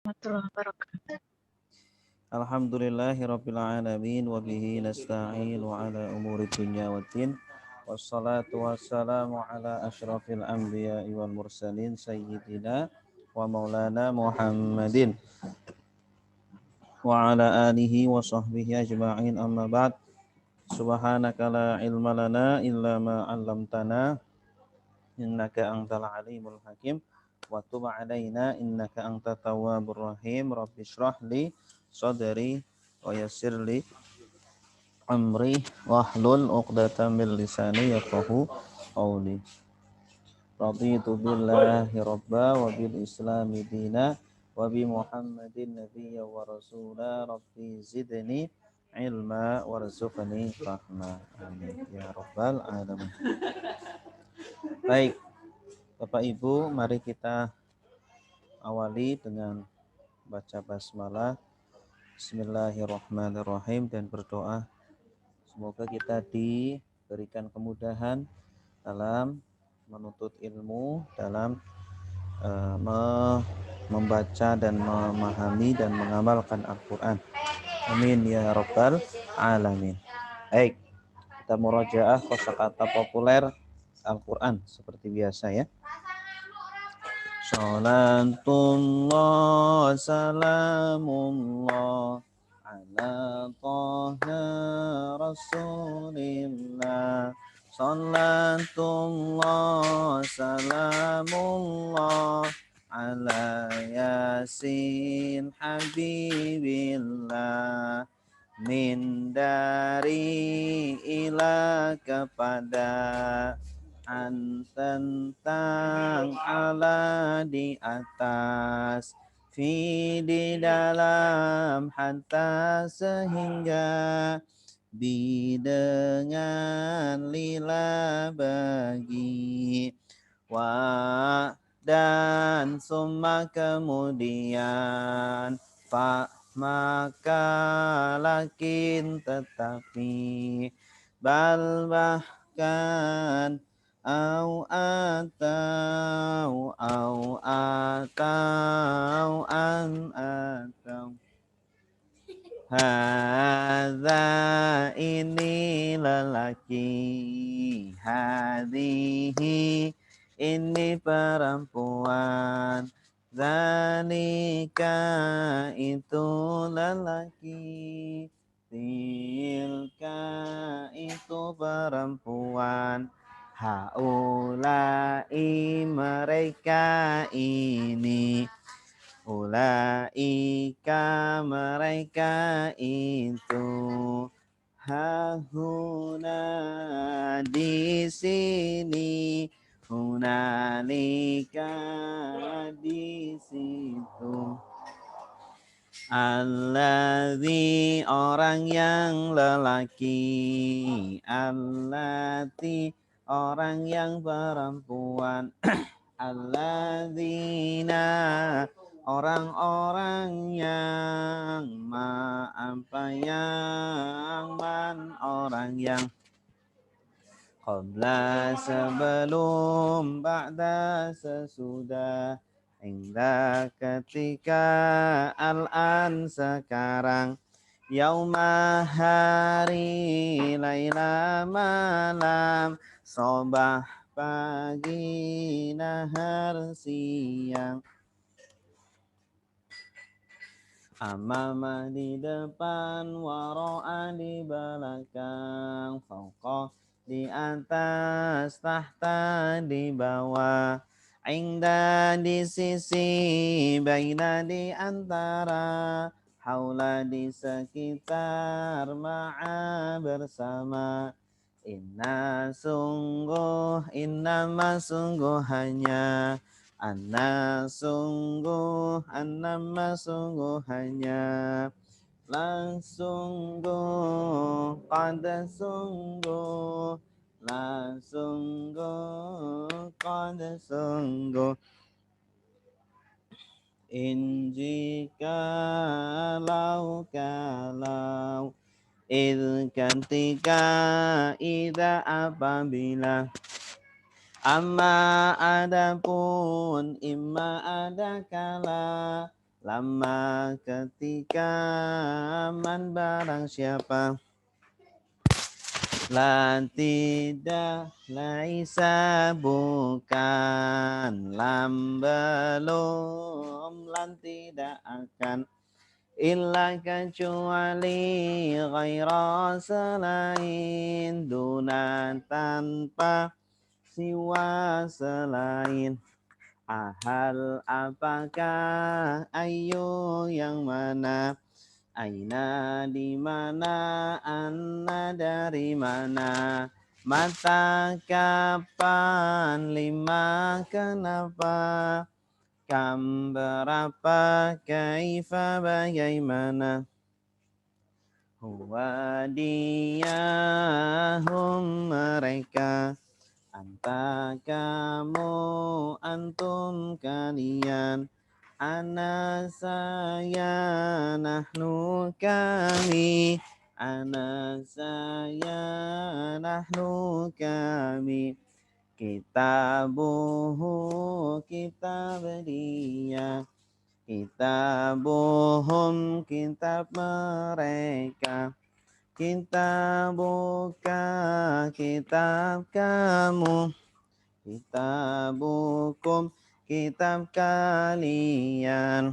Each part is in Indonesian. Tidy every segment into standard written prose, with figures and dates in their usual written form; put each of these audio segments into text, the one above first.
warahmatullahi wabarakatuh. Alhamdulillahirabbil alamin wa bihi nasta'in wa ala umuri dunya waddin. Wassalatu wassalamu ala asyrafil anbiya'i wal mursalin sayyidina wa maulana Muhammadin wa ala alihi wa sahbihi ajma'in amma ba'd. Subhanaka la ilma lana illa ma 'allamtana innaka antal alimul hakim wa tub alaina innaka antat tawwabur rahim. Rabbi shrah li sadri wa yassir li amri wahlul 'uqdatam min lisani yafqahu qawli. Raditu billahi rabba wa bil islami dina wa bi Muhammadin nabiyya wa rasula. Rabbi zidni ilma warzuqni rahmah. Amin ya rabbal alamin. Baik, Bapak Ibu, mari kita awali dengan baca basmalah, bismillahirrahmanirrahim, dan berdoa semoga kita diberikan kemudahan dalam menuntut ilmu, dalam membaca dan memahami dan mengamalkan Al-Quran. Amin ya rabbal alamin. Baik, kita murajaah kosakata populer Al-Quran seperti biasa ya. Salatullah salamullah ala taha rasulillah. Salatullah salamullah ala yasin habibillah. Min dari ila kepada tentang ala di atas, fi di dalam, hatta sehingga, bi dengan, lila bagi, wa dan summa kemudian, fa maka lakin tetapi, bal bahkan, au atau atau hadza ini lelaki, hadihi ini perempuan, zalika itu lelaki, tilka itu perempuan, haulai mereka ini, ulaika mereka itu, hahuna di sini, hunalika di situ. Alladzi orang yang lelaki, allati orang yang perempuan, alladzina orang-orang yang, ma apa yang, man orang yang, qabla sebelum, ba'da sesudah, hingga ketika, al-an sekarang, yauma hari, laila malam, sobah pagi, nahar siang, amama di depan, waro'a di belakang, fauqah di atas, tahta di bawah, inda di sisi, baina di antara, haula di sekitar, ma'a bersama, inna sungguh, innama sungguh hanya, anna sungguh, annama sungguh hanya, sungguh, pada sungguh, sungguh, pada sungguh, in jika kalau, ketika, ida apabila, amma adapun, imma ada kala, Lama ketika man barang siapa. La tidak, laisa bukan, lam belum, lan tidak akan, illa kecuali, ghaira selain, duna tanpa, siwa selain. Ahal apakah, ayu yang mana, aina di mana, anna dari mana, mata kapan, lima kenapa, kam berapa, kaifa bagaimana, huwa dia, hum mereka, anta kamu, antum kalian, ana saya, nahnu kami, ana saya, nahnu kami, kitabuhu kitab dia, kitabuhum kitab mereka, kitabuka kitab kamu, kitabukum kitab kalian,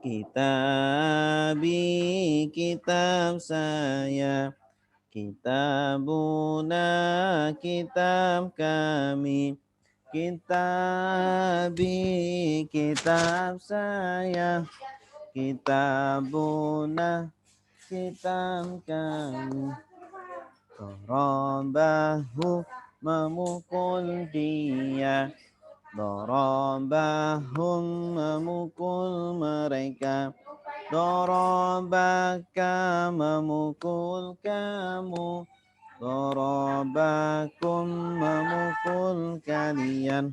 kitabi kitab saya, kitabuna kitab kami, kitabi kitab saya, kitabuna kitab kami. Darabahu memukul dia, darabahum memukul mereka, darabaka memukul kamu, darabakum memukul kalian,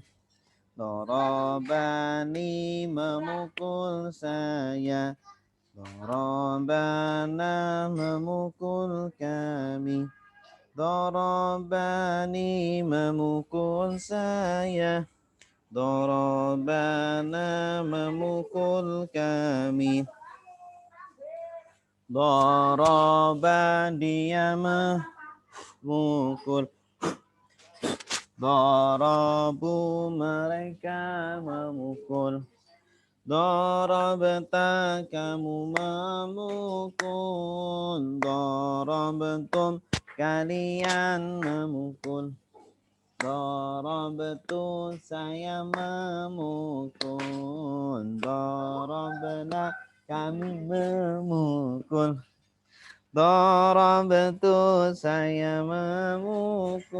darabani memukul saya, darabana memukul kami, darabani memukul saya, darabana memukul kami, daraba dia memukul, darabu mereka memukul, darabta kamu memukul, darabtum kalian memukul, darabtu saya memukul, darabna kami memukul, darabtu saya memukul,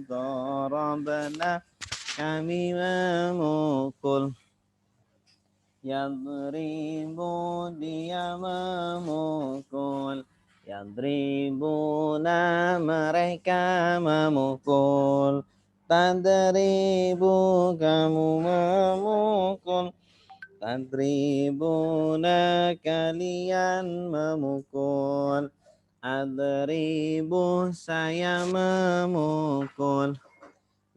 darabna kami memukul, yadribu dia memukul, yadribuna mereka memukul, tadribu kamu memukul, tadribuna kalian memukul, adribu saya memukul,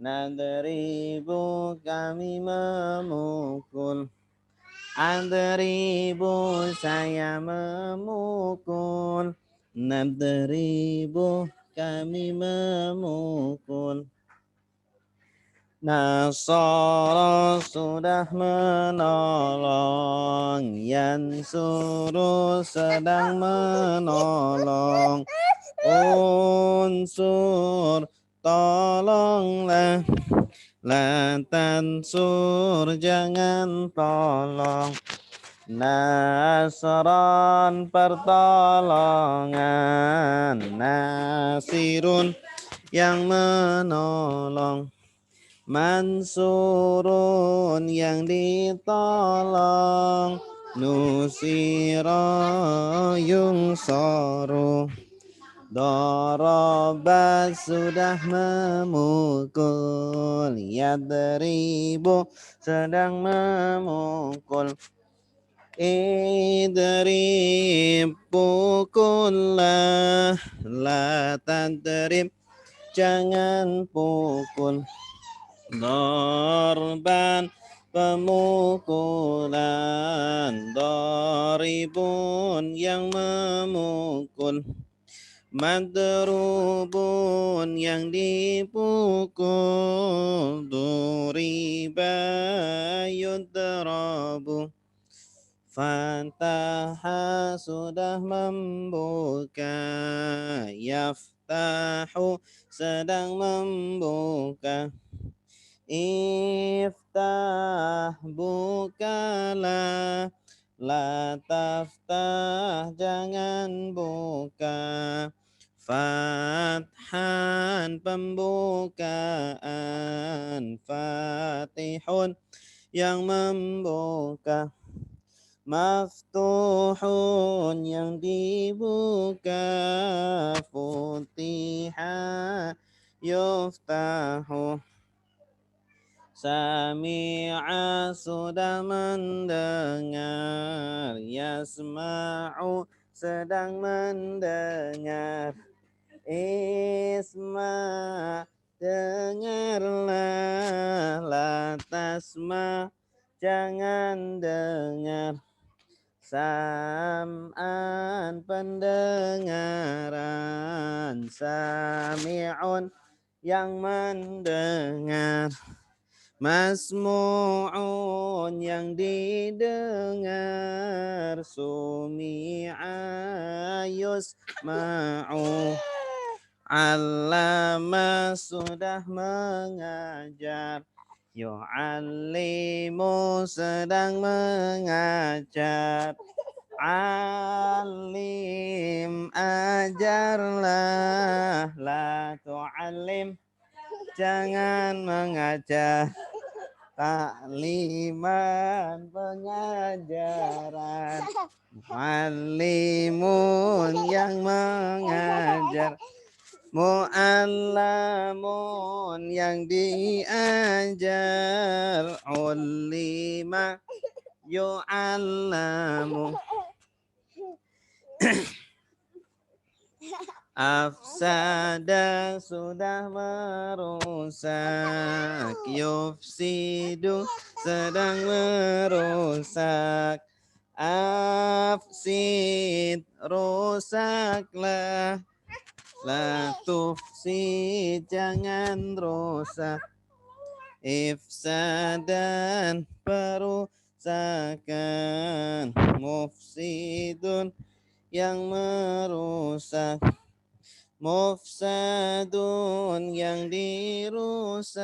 nadribu kami memukul, adribu saya memukul, nadribu kami memukul. Nasara sudah menolong, yansuru sedang menolong, unsur tolonglah, la tansur jangan tolong, nasran pertolongan, nasirun yang menolong, mansurun yang ditolong, nusira yungsaru, daraba sudah memukul, yadribu sedang memukul, idrib pukullah, la tadrib jangan pukul, darban pemukulan, doribun yang memukul, madrubun yang dipukul, duriba yudrabu. Fataha sudah membuka, yaftahu sedang membuka, iftah bukalah, la taftah jangan buka, fathan pembukaan, fatihun yang membuka, maftuhun yang dibuka, futiha yuftahu. Sami'a sudah mendengar, yasma'u sedang mendengar, isma dengarlah, la tasma jangan dengar, sam'an pendengaran, sami'un yang mendengar, masmu'un yang didengar, sumi'a yusma'u. Allama sudah mengajar, yu'allimu sedang mengajar, alim ajarlah, la tu'allim jangan mengajar, takliman pengajaran, muallimun yang mengajar, mu'allamun yang diajar, ulima yu'allamu. Afsada sudah merusak, yufsidu sedang merusak, afsid rusaklah, la tufsid jangan rusak, ifsadan perusakan, mufsidun yang merusak, mufsadun yang dirusak,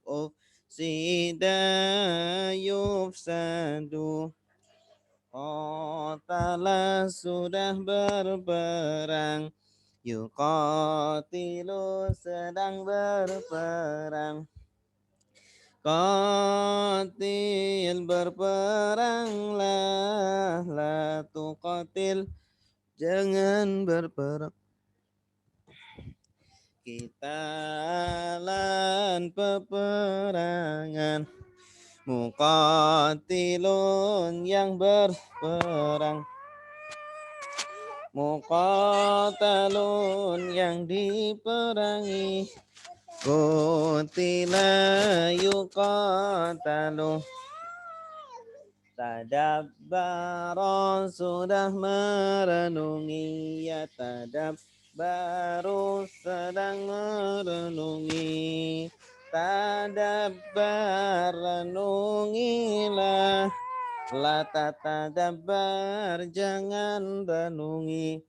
ufsida yufsadu. Qatala sudah berperang, yuqatilu sedang berperang, qatil berperanglah, la tuqatil jangan berperang, kitalan peperangan, muqatilun yang berperang, muqatalun yang diperangi, qutila yuqatalu. Tadabbara sudah merenungi, ya tadabbaru sedang merenungi, tadabbar renungilah, la tatadabbar jangan renungi,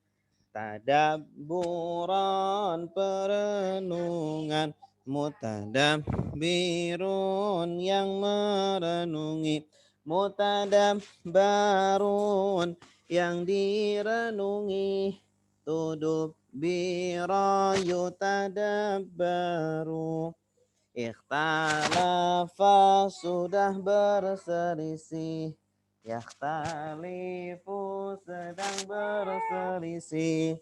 tadabburan perenungan, mutadabbirun yang merenungi, mutadabbarun yang direnungi, tudubbira yutadabbaru. Ikhtalafa sudah berselisih, yakhtalifu sedang berselisih,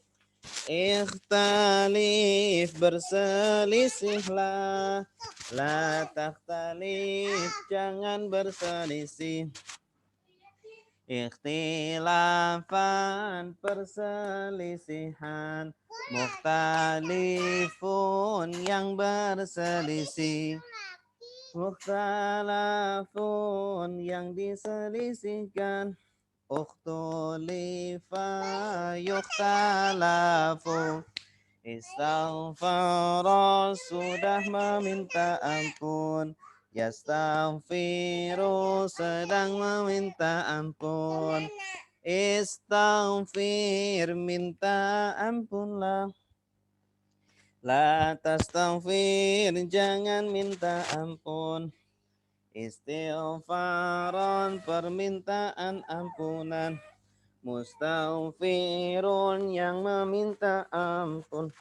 ikhtalif berselisihlah, la takhtalif jangan berselisih, ikhtilafan perselisihan, mukhtalifun yang berselisih, Mukhtalafun yang diselisihkan. Ukhtulifa yukhtalafu. Istaghfara sudah meminta ampun. Yastaghfiru sedang meminta ampun. Istaghfir minta ampunlah. La tastaghfir jangan minta ampun. Istighfaran permintaan ampunan. Mustaghfirun yang meminta ampun.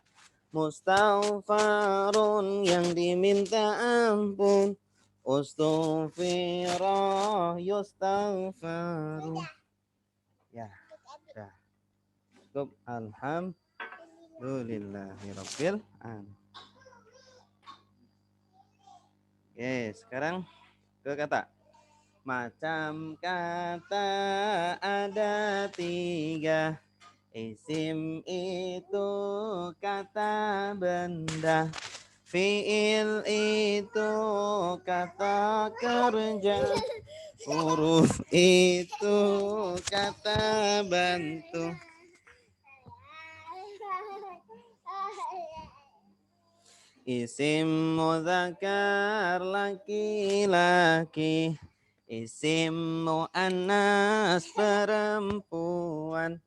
Mustaghfarun yang diminta ampun. Ustughfirah yustaghfaru. Ya, dah. Cukup. Alhamdulillahirabbil alamin. Oke, sekarang ke kata. Macam kata ada 3. Isim itu kata benda. Fi'il itu kata kerja. Huruf itu kata bantu. Isim muzakkar laki-laki. Isim muannas perempuan.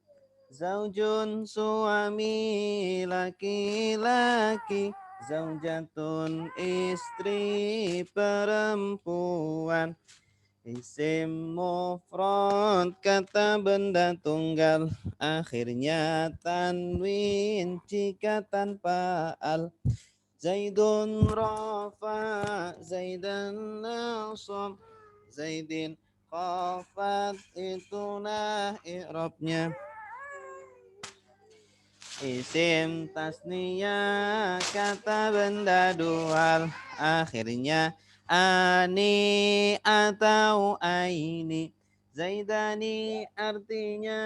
Zaujun suami laki-laki. Zaujatun istri perempuan. Isim mufrad kata benda tunggal. Akhirnya tanwin jika tanpa al. Zaidun rafa, Zaidan nasab, Zaidin khafat, itulah i'rabnya. Isim tasniyah kata benda dual. Akhirnya ani atau aini. Zaidani artinya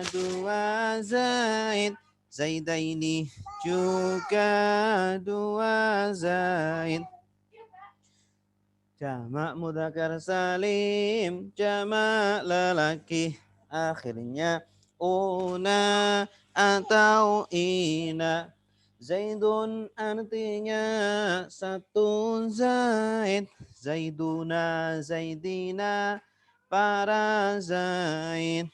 2 Zaid. Zaidaini juga 2 Zaid. Jamak mudzakkar salim, jamak lelaki. Akhirnya una atau ina. Zaidun artinya 1 Zaid. Zaiduna, Zaidina, para Zaid.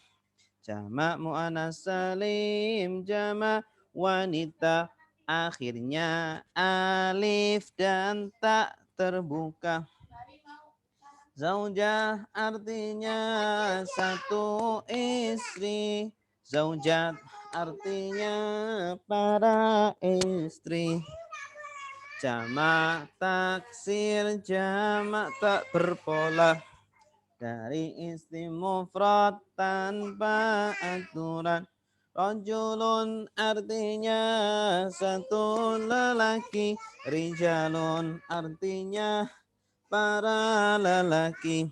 Jamak muannas salim, jamak wanita. Akhirnya alif dan tak terbuka. Zaujah artinya 1 istri. Zaujat artinya para istri. Jamak taksir, jamak tak berpola. Dari isim mufrad tanpa aturan. Rajulun artinya 1 lelaki. Rijalun artinya para lelaki.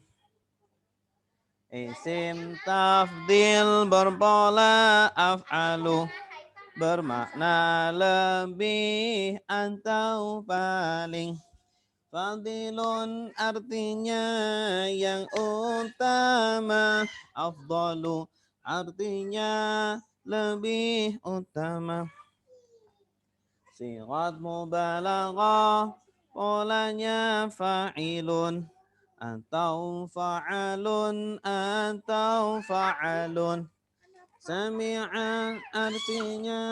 Isim tafdil berpola af'alu. Bermakna lebih atau paling. Fadilun artinya yang utama. Afdalu artinya lebih utama. Sighat mubalaghah polanya fa'ilun atau fa'alun atau fa'alun. Sami'a artinya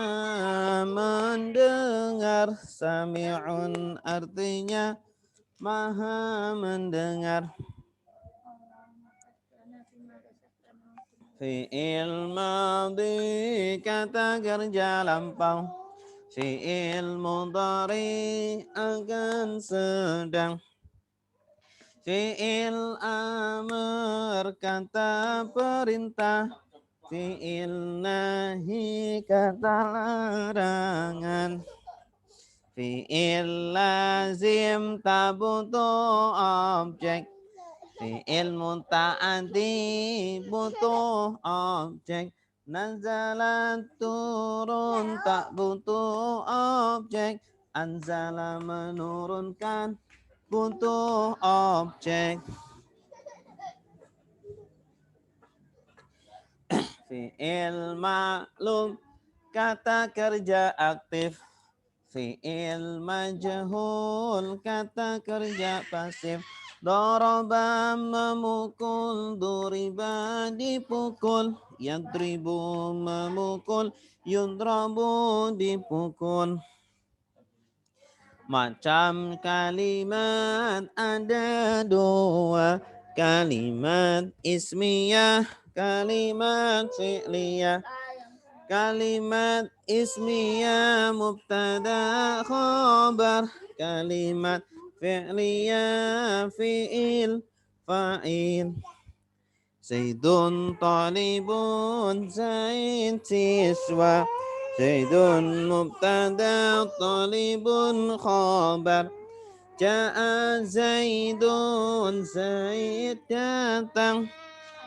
mendengar. Sami'un artinya maha mendengar. Fi'il madhi kata kerja lampau. Fi'il mudhari akan sedang. Fi'il amr kata perintah. Fi'il nahi kata larangan. Fi'il lazim tak butuh objek. Fi'il muta'addi butuh objek. Nazalat turun tak butuh objek. Anzala menurunkan butuh objek. Fi'il ma'lum, kata kerja aktif. Fi'il majhul, kata kerja pasif. Daraba memukul, duriba dipukul, yadribu memukul, yudrabu dipukul. Macam kalimat ada dua, kalimat ismiyah, kalimat fi'liyah. Kalimat ismiyah mubtada khabar, kalimat fi'liyah fi'il fa'il. Zaidun talibun, Zaid siswa. Zaidun mubtada, talibun khabar. Ja'a Zaidun, Zaid datang.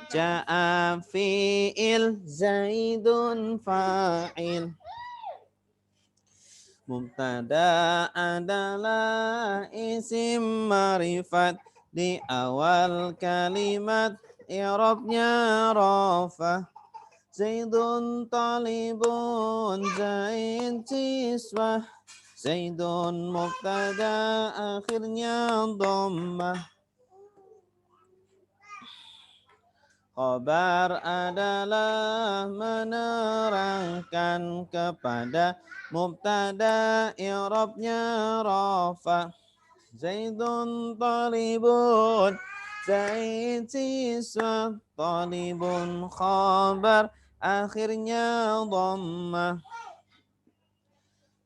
Ja'a fi'il, Zaidun fa'il. Mubtada adalah isim ma'rifat, di awal kalimat i'rabnya rafah. Zaidun talibun, Zaid siswa. Zaidun mubtada, akhirnya dhammah. Khabar adalah menerangkan kepada mubtada, i'rabnya rafa. Zaidun talibun, Zaid siswa. Talibun khabar, akhirnya dhammah.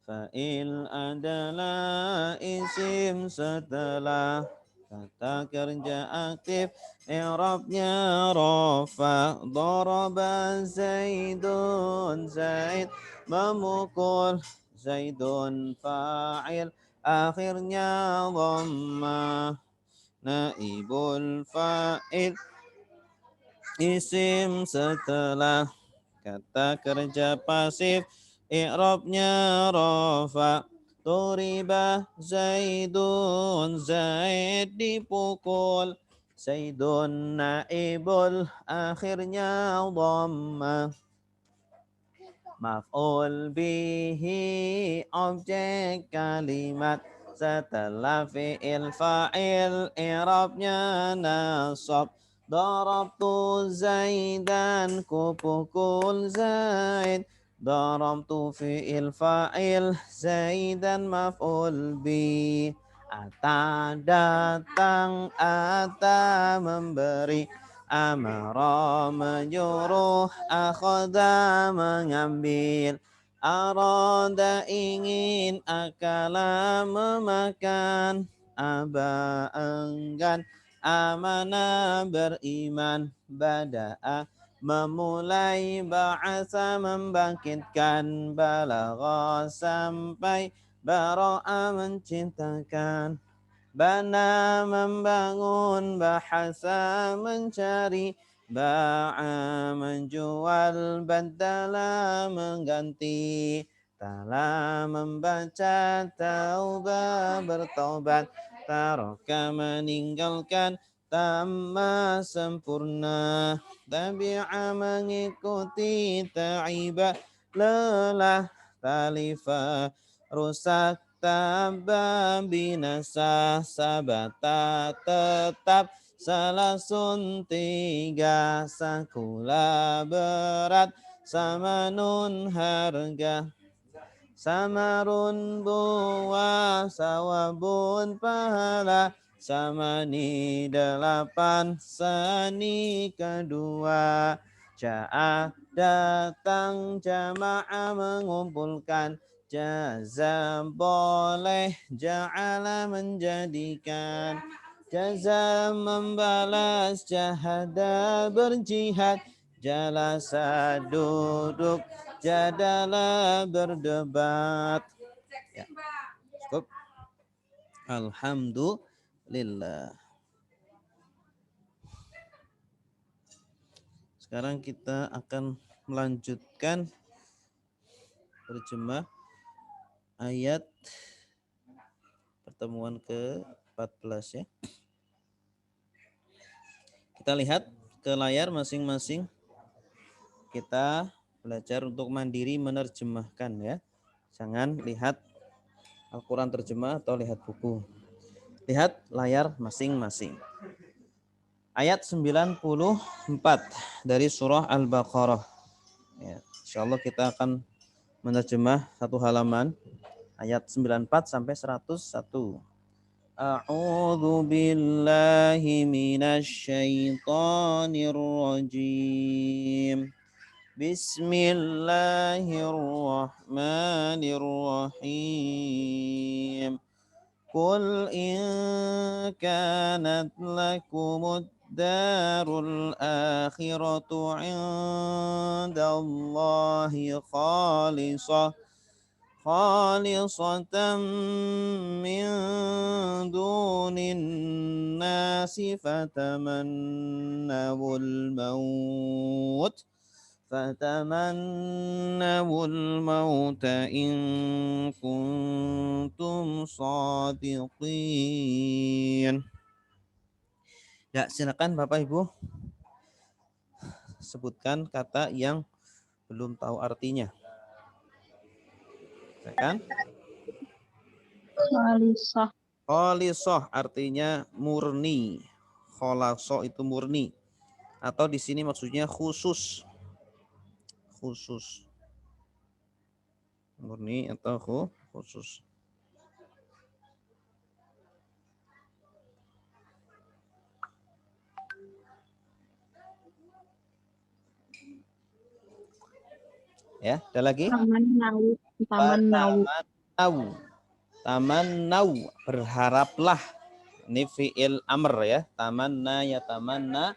Fa'il adalah isim setelah kata kerja aktif, i'rabnya rafa. Daraba Zaidun, Zaid memukul. Zaidun fa'il, akhirnya dhammah. Naibul fa'il, isim setelah kata kerja pasif, i'rabnya rafa. Duriba Zaidun, Zaid dipukul. Zaidun naibul, akhirnya dhammah. Maf'ul bihi, objek kalimat setelah fi'il fa'il, i'rabnya nasab. Darabtu Zaidan, kupukul Zaid. Darabtu fi'il fa'il, Zaidan maf'ul bi. Ata datang, ata memberi. Amara menyuruh, akhadha mengambil. Arada ingin, akala memakan. Aba enggan, amana beriman. Bada'a memulai, ba'asa membangkitkan. Balagha sampai, bara'a mencintakan. Bana membangun, bahasa mencari. Ba'a menjual, badala mengganti. Tala membaca, tauba bertobat. Taraka meninggalkan, tamma sempurna. Tabi'a mengikuti, ta'iba lelah. Talifa rusak, taba binasa. Sabata tetap, salasun tiga. Sakula berat, samanun harga. Samarun buah, sawabun pahala. Samani delapan, sani kedua. Ja'a datang, jama'a mengumpulkan. Jaza boleh, ja'ala menjadikan. Jaza membalas, jahada berjihad. Jalasa duduk, jadalah berdebat. Ya, cukup. Alhamdulillah. Sekarang kita akan melanjutkan terjemah ayat pertemuan ke 14 ya. Kita lihat ke layar masing-masing. Kita belajar untuk mandiri menerjemahkan ya. Jangan lihat Al-Quran terjemah atau lihat buku. Lihat layar masing-masing. Ayat 94 dari surah Al-Baqarah. Ya, insyaallah kita akan menerjemah satu halaman ayat 94 sampai 101. A'udzu billahi minasy syaithanir rajim. Bismillahirrahmanirrahim. Qul in kanat lakumud darul akhiratu 'indallahi khalisatan min dunin nasi fatamannawul maut in kuntum shadiqin. Ya, silakan Bapak Ibu sebutkan kata yang belum tahu artinya. Ya kan? Khalisah. Khalisah artinya murni. Khalaso itu murni. Atau di sini maksudnya khusus. Khusus. Murni atau khusus. Ya, ada lagi? Tamannau, berharaplah. Ini fi'il amr ya. Tamanna ya tamanna.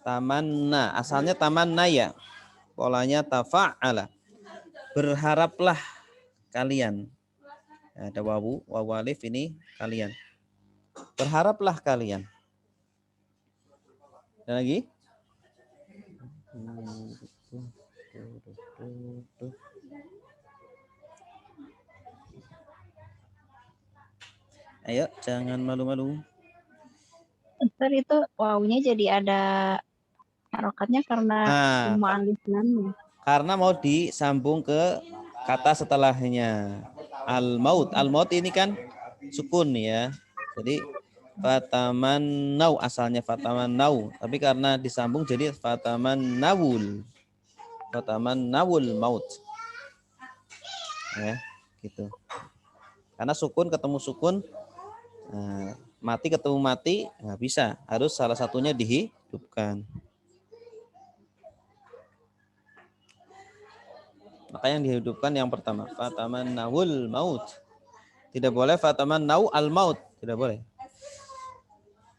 Tamanna, asalnya tamanna ya. Polanya tafa'ala. Berharaplah kalian. Ada wawu alif ini kalian. Berharaplah kalian. Ada lagi? Ayo, jangan malu-malu. Ntar itu wawunya jadi ada harokatnya karena cuma alifnya. Karena mau disambung ke kata setelahnya. Al-maut. Al-maut ini kan sukun ya. Jadi fatamannau asalnya fatamannau, tapi karena disambung jadi fatamannawul maut. Ya, gitu. Karena sukun ketemu sukun, mati ketemu mati, nggak bisa. Harus salah satunya dihidupkan. Maka yang dihidupkan yang pertama fatamannawul maut. Tidak boleh fatamannau al maut, tidak boleh.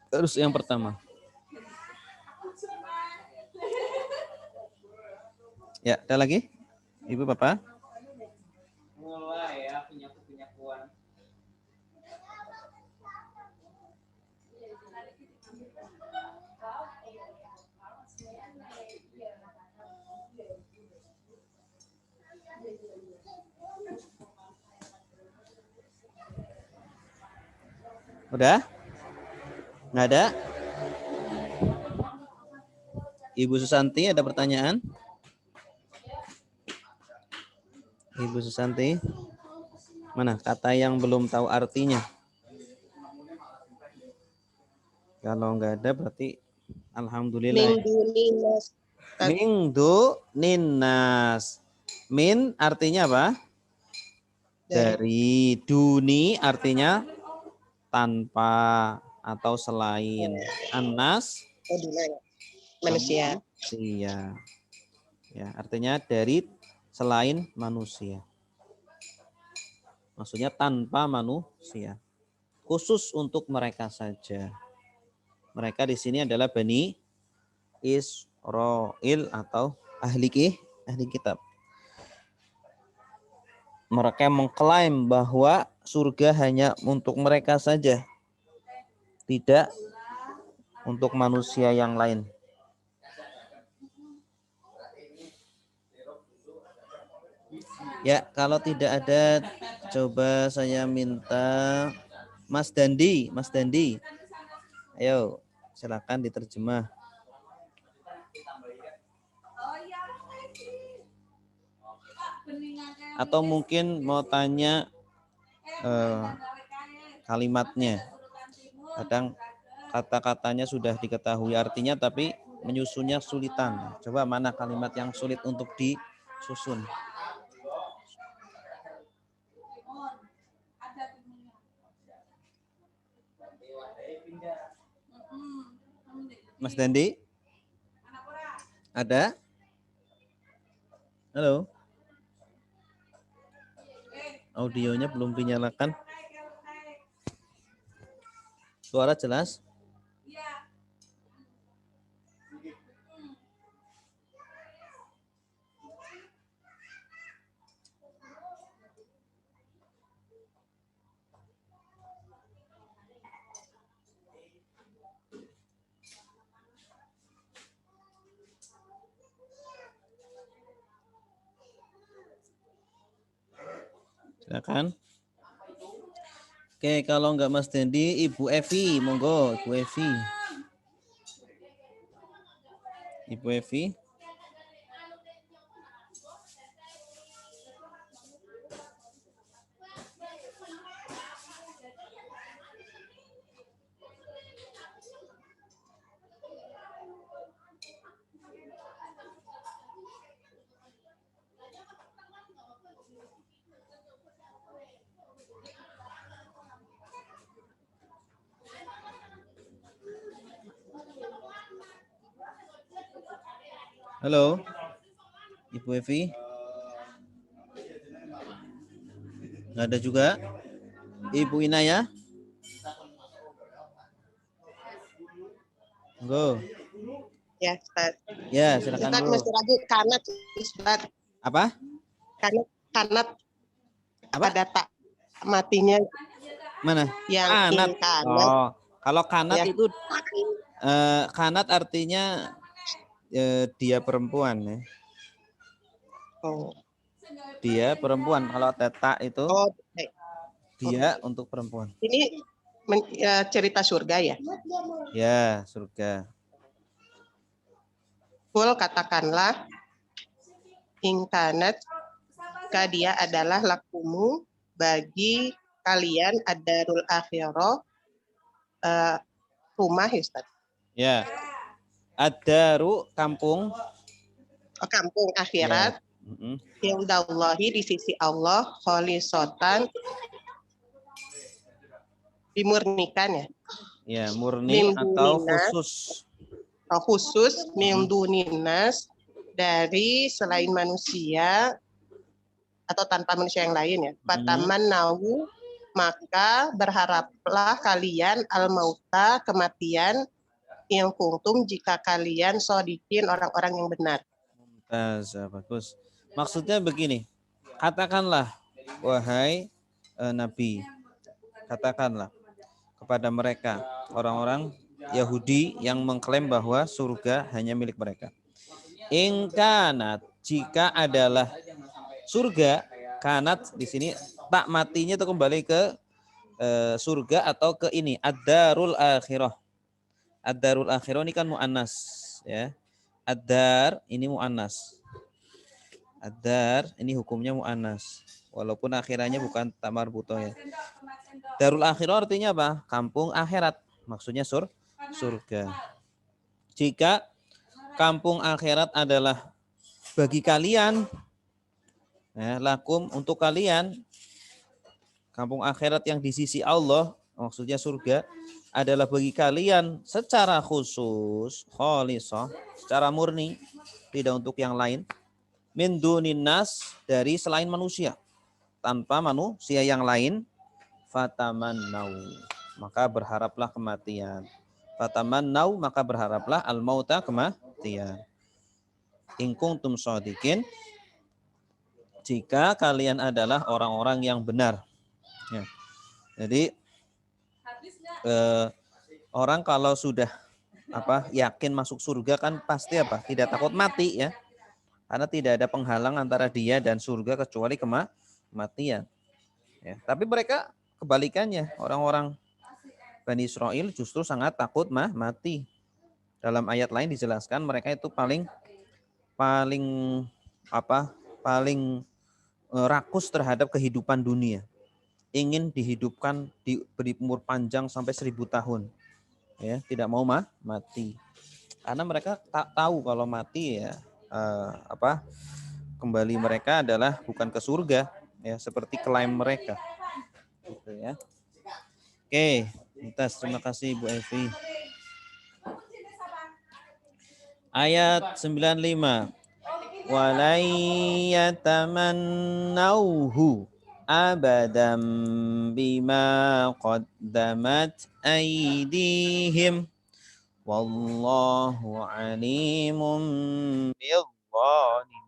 Terus yang pertama. Ya, ada lagi? Ibu, Bapak? Mulai ya, penyakuan. Udah? Nggak ada? Ibu Susanti ada pertanyaan? Ibu Susanti, mana kata yang belum tahu artinya? Kalau nggak ada berarti alhamdulillah. Mingdu ninas. Min artinya apa? Dari. Duni artinya tanpa atau selain. Anas manusia. Ya, artinya dari selain manusia. Maksudnya tanpa manusia. Khusus untuk mereka saja. Mereka di sini adalah Bani Israil atau ahli kitab. Mereka mengklaim bahwa surga hanya untuk mereka saja. Tidak untuk manusia yang lain. Ya, kalau tidak ada Coba saya minta Mas Dandi, ayo silakan diterjemah. Atau mungkin mau tanya kalimatnya. Kadang kata-katanya sudah diketahui artinya tapi menyusunnya sulitan. Coba mana kalimat yang sulit untuk disusun? Mas Dandi? Ada? Halo? Audionya belum dinyalakan. Suara jelas? Silakan. Oke, kalau enggak Mas Dendi, Ibu Evi, monggo, Ibu Evi. Ibu Evi. Halo, Ibu Evi. Nggak ada juga. Ibu Inaya. Go. Ya, Ustaz. Ya, silakan Ustaz dulu. masih ragu kanat, Ustaz. Apa? Kanat Apa? ada tak matinya. Mana? Yang Kanat. kanat. Oh, kalau kanat Ya. itu kanat artinya dia perempuan ya. Oh. Dia perempuan. Kalau teta itu Baik. dia untuk perempuan. Ini cerita surga ya? Ya, surga. Kul katakanlah ingkanat jika dia adalah lakumu bagi kalian ad-darul akhirah rumah ya, Ustaz. Ya. Ad-daru kampung. Kampung akhirat. Ya. Indallahi di sisi Allah kholisotan dimurnikan ya. Ya, murni atau khusus. Khusus minduninas dari selain manusia atau tanpa manusia yang lain ya. Fataman nawu maka berharaplah kalian al-mauta kematian yang kuntum jika kalian sodikin orang-orang yang benar. Bagus. Maksudnya begini, katakanlah wahai Nabi, katakanlah kepada mereka orang-orang Yahudi yang mengklaim bahwa surga hanya milik mereka. Ingkanat jika adalah surga, kanat di sini tak matinya itu kembali ke surga atau ke ini ad-darul akhirah. Ad-darul akhirah ini kan muannas ya. Ad-dar ini muannas. Ad-dar ini hukumnya muannas. Walaupun akhirannya bukan tamar buto ya. Darul akhirah artinya apa? Kampung akhirat. Maksudnya surga. Jika kampung akhirat adalah bagi kalian, ya, lakum untuk kalian, kampung akhirat yang di sisi Allah, maksudnya surga, adalah bagi kalian secara khusus, kholisah, secara murni, tidak untuk yang lain. Min dunin nas, dari selain manusia. Tanpa manusia yang lain, fatamannau, maka berharaplah kematian. Fatamannau, maka berharaplah al-mauta, kematian. In kuntum shadiqin, jika kalian adalah orang-orang yang benar. Ya. Jadi orang kalau sudah yakin masuk surga kan pasti tidak takut mati ya, karena tidak ada penghalang antara dia dan surga kecuali kematian Ya, tapi mereka kebalikannya, orang-orang Bani Israel justru sangat takut mati. Dalam ayat lain dijelaskan mereka itu paling rakus terhadap kehidupan dunia. Ingin dihidupkan, diberi umur panjang sampai 1000 tahun. Ya, tidak mau mati. Karena mereka tak tahu kalau mati ya kembali mereka adalah bukan ke surga ya, seperti klaim mereka. Gitu ya. Oke, terima kasih Bu Evi. Ayat 95. Walai yatamannauhu abadan bima qaddamat aydihim wallahu alimun bizzalimin.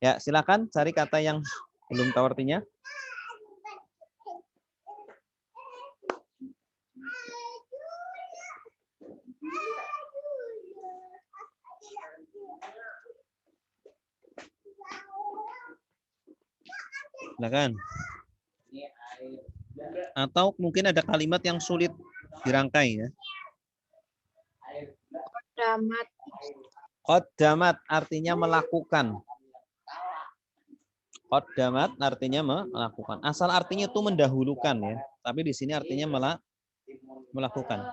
Ya, silakan cari kata yang belum tahu artinya. Silakan. Atau mungkin ada kalimat yang sulit dirangkai ya. Qaddamat. Qaddamat artinya melakukan. Qaddamat artinya melakukan. Asal artinya itu mendahulukan ya. Tapi di sini artinya melakukan.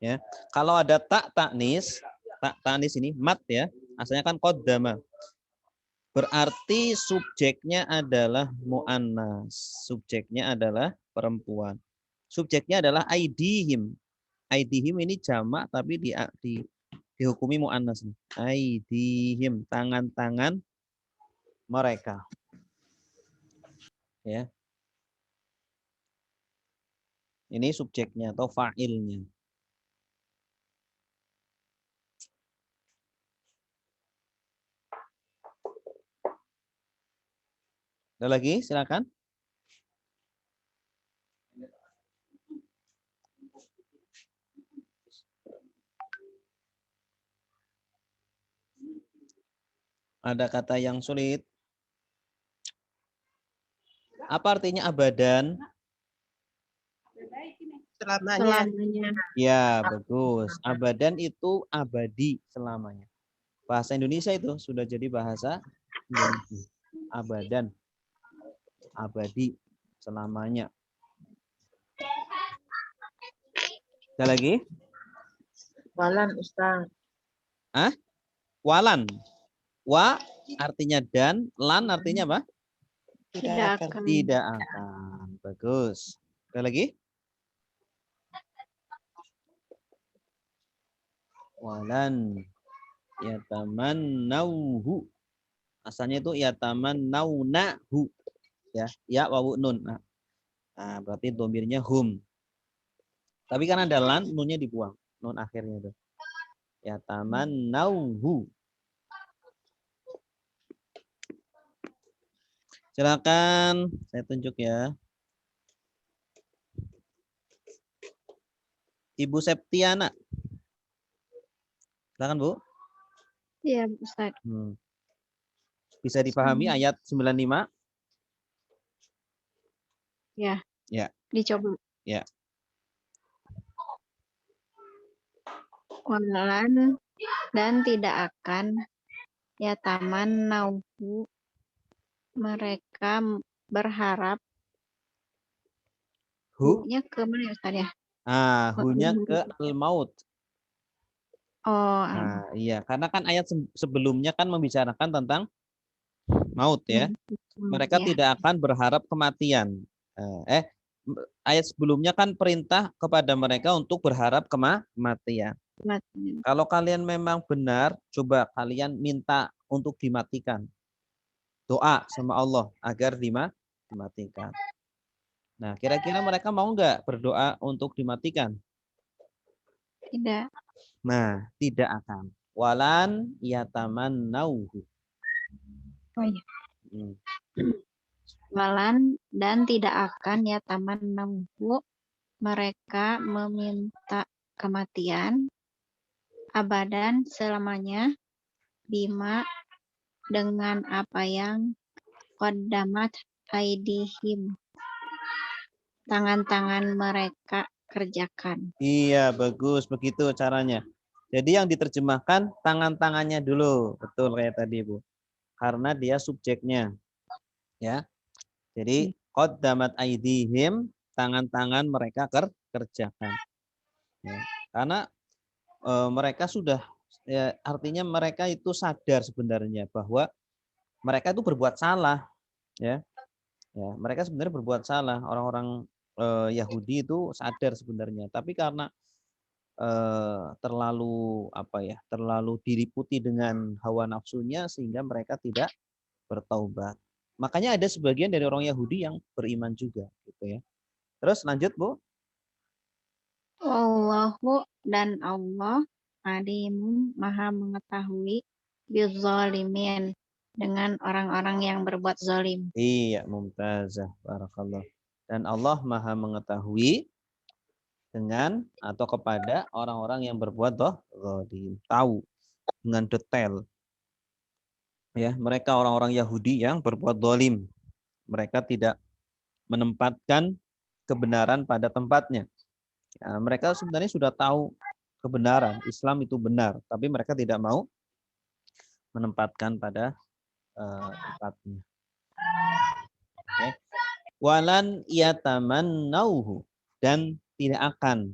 Ya. Kalau ada tak taknis ini mat ya. Asalnya kan qaddama. Berarti subjeknya adalah mu'annas. Subjeknya adalah perempuan. Subjeknya adalah aidihim. Aidihim ini jamak tapi dihukumi mu'annas. Aidihim, tangan-tangan mereka. Ya. Ini subjeknya atau fa'ilnya. Ada lagi? Silakan. Ada kata yang sulit. Apa artinya abadan? Selamanya. Ya, bagus. Abadan itu abadi selamanya. Bahasa Indonesia itu sudah jadi bahasa Indonesia. Abadan. Abadi selamanya. Ada lagi? Walan Ustaz. Hah? Walan. Wa artinya dan, lan artinya apa? Tidak akan. Tidak akan. Bagus. Ada lagi? Walan yatamannauhu. Asalnya itu yatamannaunahu. Ya wawu nun. Nah, berarti domirnya hum. Tapi kan ada lan, nunnya dibuang. Nun akhirnya itu. Yatamannauhu. Silakan, saya tunjuk ya. Ibu Septiana. Silakan, Bu. Iya, Ustaz. Bisa dipahami ayat 95? Ya. Ya. Dicoba. Ya. Walan dan tidak akan ya taman nauhu mereka berharap hu-nya ke mana ya Ustaz ya? Hu-nya ke al-maut. Oh. Iya, karena kan ayat sebelumnya kan membicarakan tentang maut ya. Mereka tidak akan berharap kematian. Ayat sebelumnya kan perintah kepada mereka untuk berharap kematian. Kalau kalian memang benar, coba kalian minta untuk dimatikan. Doa sama Allah agar dimatikan. Nah, kira-kira mereka mau nggak berdoa untuk dimatikan? Tidak. Nah, tidak akan. Walan yatamannauhu. Oh iya. Walan dan tidak akan ya tamannauhu mereka meminta kematian abadan selamanya bima dengan apa yang qaddamat aidihim, tangan-tangan mereka kerjakan. Iya, bagus. Begitu caranya. Jadi yang diterjemahkan tangan-tangannya dulu. Betul kayak tadi, Bu. Karena dia subjeknya. Ya. Jadi qaddamat aidihim, tangan-tangan mereka kerjakan. Ya. Karena mereka sudah, ya, artinya mereka itu sadar sebenarnya bahwa mereka itu berbuat salah. Ya. Ya, mereka sebenarnya berbuat salah. Orang-orang Yahudi itu sadar sebenarnya. Tapi karena terlalu terlalu diliputi dengan hawa nafsunya sehingga mereka tidak bertaubat. Makanya ada sebagian dari orang Yahudi yang beriman juga, gitu ya. Terus lanjut, Bu. Wallahu, dan Allah alimun, maha mengetahui bizzalimin, dengan orang-orang yang berbuat zalim. Iya, mumtazah, barakallah. Dan Allah maha mengetahui dengan atau kepada orang-orang yang berbuat zalim, tahu dengan detail. Ya, mereka orang-orang Yahudi yang berbuat zalim. Mereka tidak menempatkan kebenaran pada tempatnya. Ya, mereka sebenarnya sudah tahu kebenaran, Islam itu benar, tapi mereka tidak mau menempatkan pada tempatnya. Okay. Walan yatamannauhu, dan tidak akan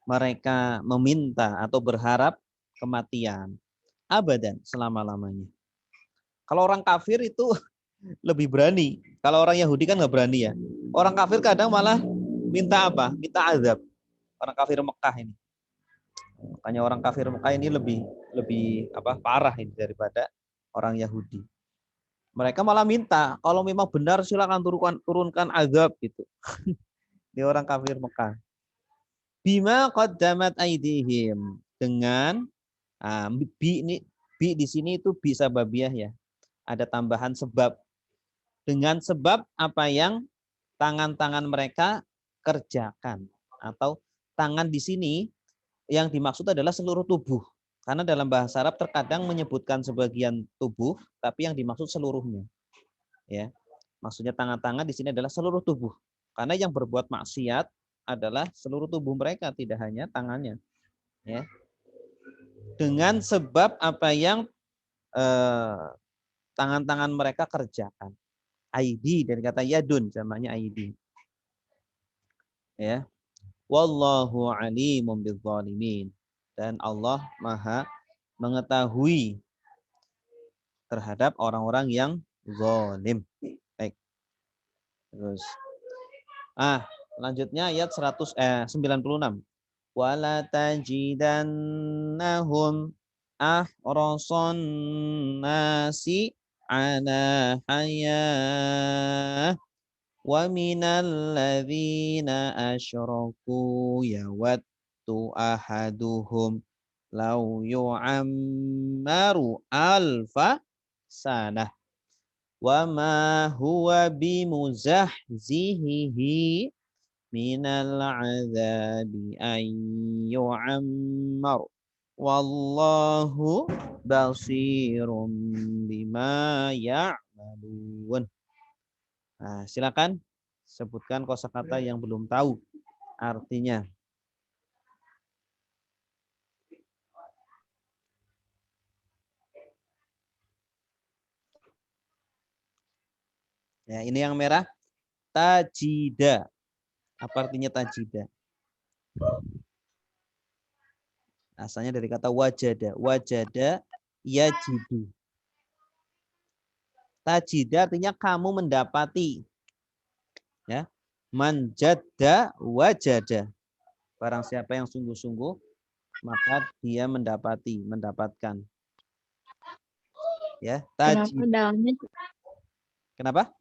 mereka meminta atau berharap kematian abadan, selama-lamanya. Kalau orang kafir itu lebih berani. Kalau orang Yahudi kan nggak berani ya. Orang kafir kadang malah minta apa? Minta azab. Orang kafir Mekah ini. Makanya orang kafir Mekah ini lebih parah ini daripada orang Yahudi. Mereka malah minta, kalau memang benar silakan turunkan azab gitu. Di orang kafir Mekah. Bima qaddamat aidihim, dengan bi di sini itu bisa sababiyah ya. Ada tambahan sebab. Dengan sebab apa yang tangan-tangan mereka kerjakan, atau tangan di sini yang dimaksud adalah seluruh tubuh. Karena dalam bahasa Arab terkadang menyebutkan sebagian tubuh, tapi yang dimaksud seluruhnya. Ya, maksudnya tangan-tangan di sini adalah seluruh tubuh. Karena yang berbuat maksiat adalah seluruh tubuh mereka, tidak hanya tangannya. Ya. Dengan sebab apa yang tangan-tangan mereka kerjakan. Aidi dari kata yadun, namanya aidi. Ya. Wallahu alimun bizzalimin. Dan Allah Maha mengetahui terhadap orang-orang yang zalim. Baik. Terus selanjutnya ayat 96. Wala tajidannahum ahrasan nasi ala hayah wa minal ladzina asyraku yawaddu ahaduhum law yu'ammaru alfa sanah wa ma huwa bimuzahzihihi minal azabi ay yu'ammar wallahu basirum bima ya'malun. Nah, silakan sebutkan kosakata yang belum tahu artinya. Ya, ini yang merah. Tajida. Apa artinya tajida? Asalnya dari kata wajada. Wajada yajidu. Tajida artinya kamu mendapati. Ya. Manjada wajada. Barang siapa yang sungguh-sungguh, maka dia mendapatkan. Ya, tajida. Kenapa?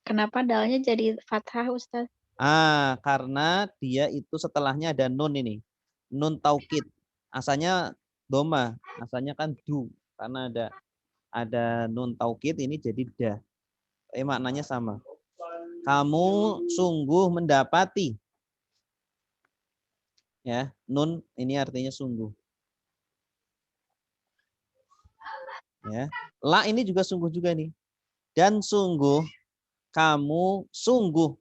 Kenapa dalnya jadi fathah, Ustaz? Karena dia itu setelahnya ada nun ini. Nun taukid. Asalnya doma, asalnya kan du. Karena ada nun taukid ini jadi da. Maknanya sama. Kamu sungguh mendapati. Ya, nun ini artinya sungguh. Ya. La ini juga sungguh juga nih. Dan sungguh kamu sungguh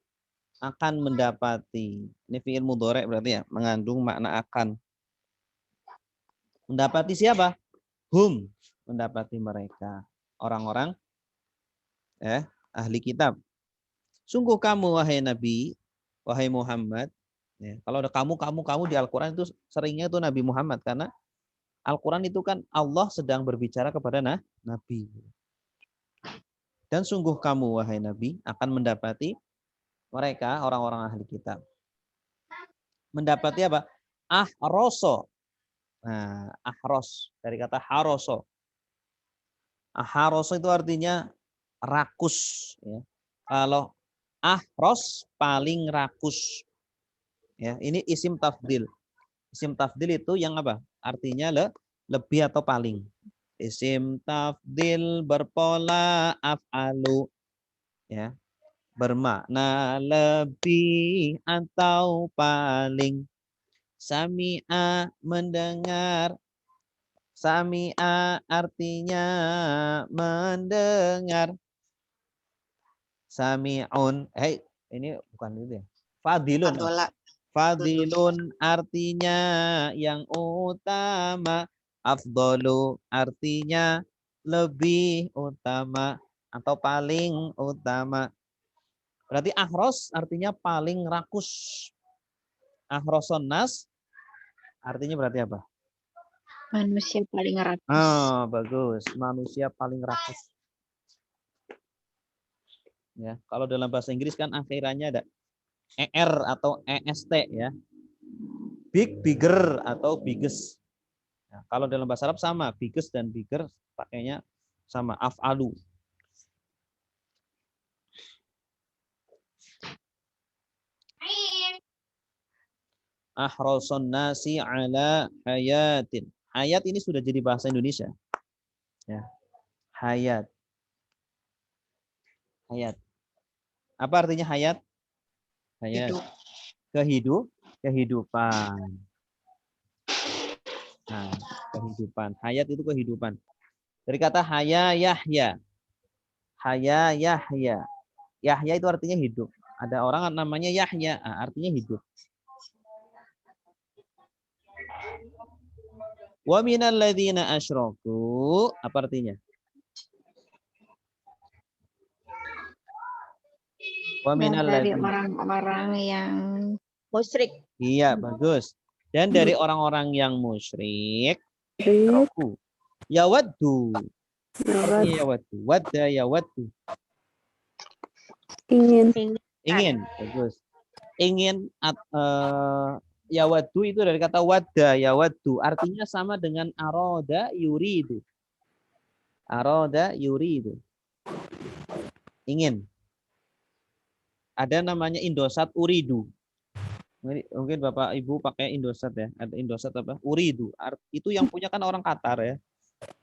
akan mendapati. Ini fi'il mudhari' berarti ya, mengandung makna akan. Mendapati siapa? Hum, mendapati mereka. Orang-orang ahli kitab. Sungguh kamu wahai Nabi, wahai Muhammad. Ya, kalau ada kamu di Al-Quran itu seringnya itu Nabi Muhammad. Karena Al-Quran itu kan Allah sedang berbicara kepada Nabi. Dan sungguh kamu wahai Nabi akan mendapati mereka orang-orang ahli kitab. Mendapati apa? Ahroso. Nah, ahros dari kata haroso. Haroso itu artinya rakus. Ya. Kalau ahros paling rakus. Ya, ini isim tafdil. Isim tafdil itu yang apa? Artinya lebih atau paling. Isim tafdil berpola af'alu. Ya. Bermakna lebih atau paling. Sami'a mendengar. Sami'a artinya mendengar. Sami'un. Ini bukan itu ya. Fadilun. Fadola. Fadilun artinya yang utama. Afdolu artinya lebih utama atau paling utama. Berarti ahros artinya paling rakus. Ahroson nas artinya berarti apa? Manusia paling rakus. Bagus. Manusia paling rakus. Ya, kalau dalam bahasa Inggris kan akhirannya ada ER atau EST ya. Big, bigger atau biggest. Nah, kalau dalam bahasa Arab sama, biggest dan bigger pakainya sama, af'alu. Ahroson nasi ala hayatin. Hayat ini sudah jadi bahasa Indonesia. Ya. Hayat. Hayat. Apa artinya hayat? Hayat. Kehidupan. Nah, kehidupan. Hayat itu kehidupan. Dari kata haya Yahya. Haya Yahya. Yahya itu artinya hidup. Ada orang namanya Yahya, artinya hidup. Wa minal ladzina asyraku, apa artinya? Wa minal Dari ladzina. orang-orang yang Musyrik. Iya, bagus. Dan dari orang-orang yang musyrik, asyraku. Yawaddu. Artinya yawaddu. Wadda yawaddu. Ingin, bagus. Ingin yawaddu itu dari kata wadda yawaddu, artinya sama dengan aroda yuridu. Aroda yuridu. Ingin. Ada namanya Indosat uridu. Mungkin Bapak Ibu pakai Indosat ya. Ada Indosat apa? Uridu. Itu yang punya kan orang Qatar ya.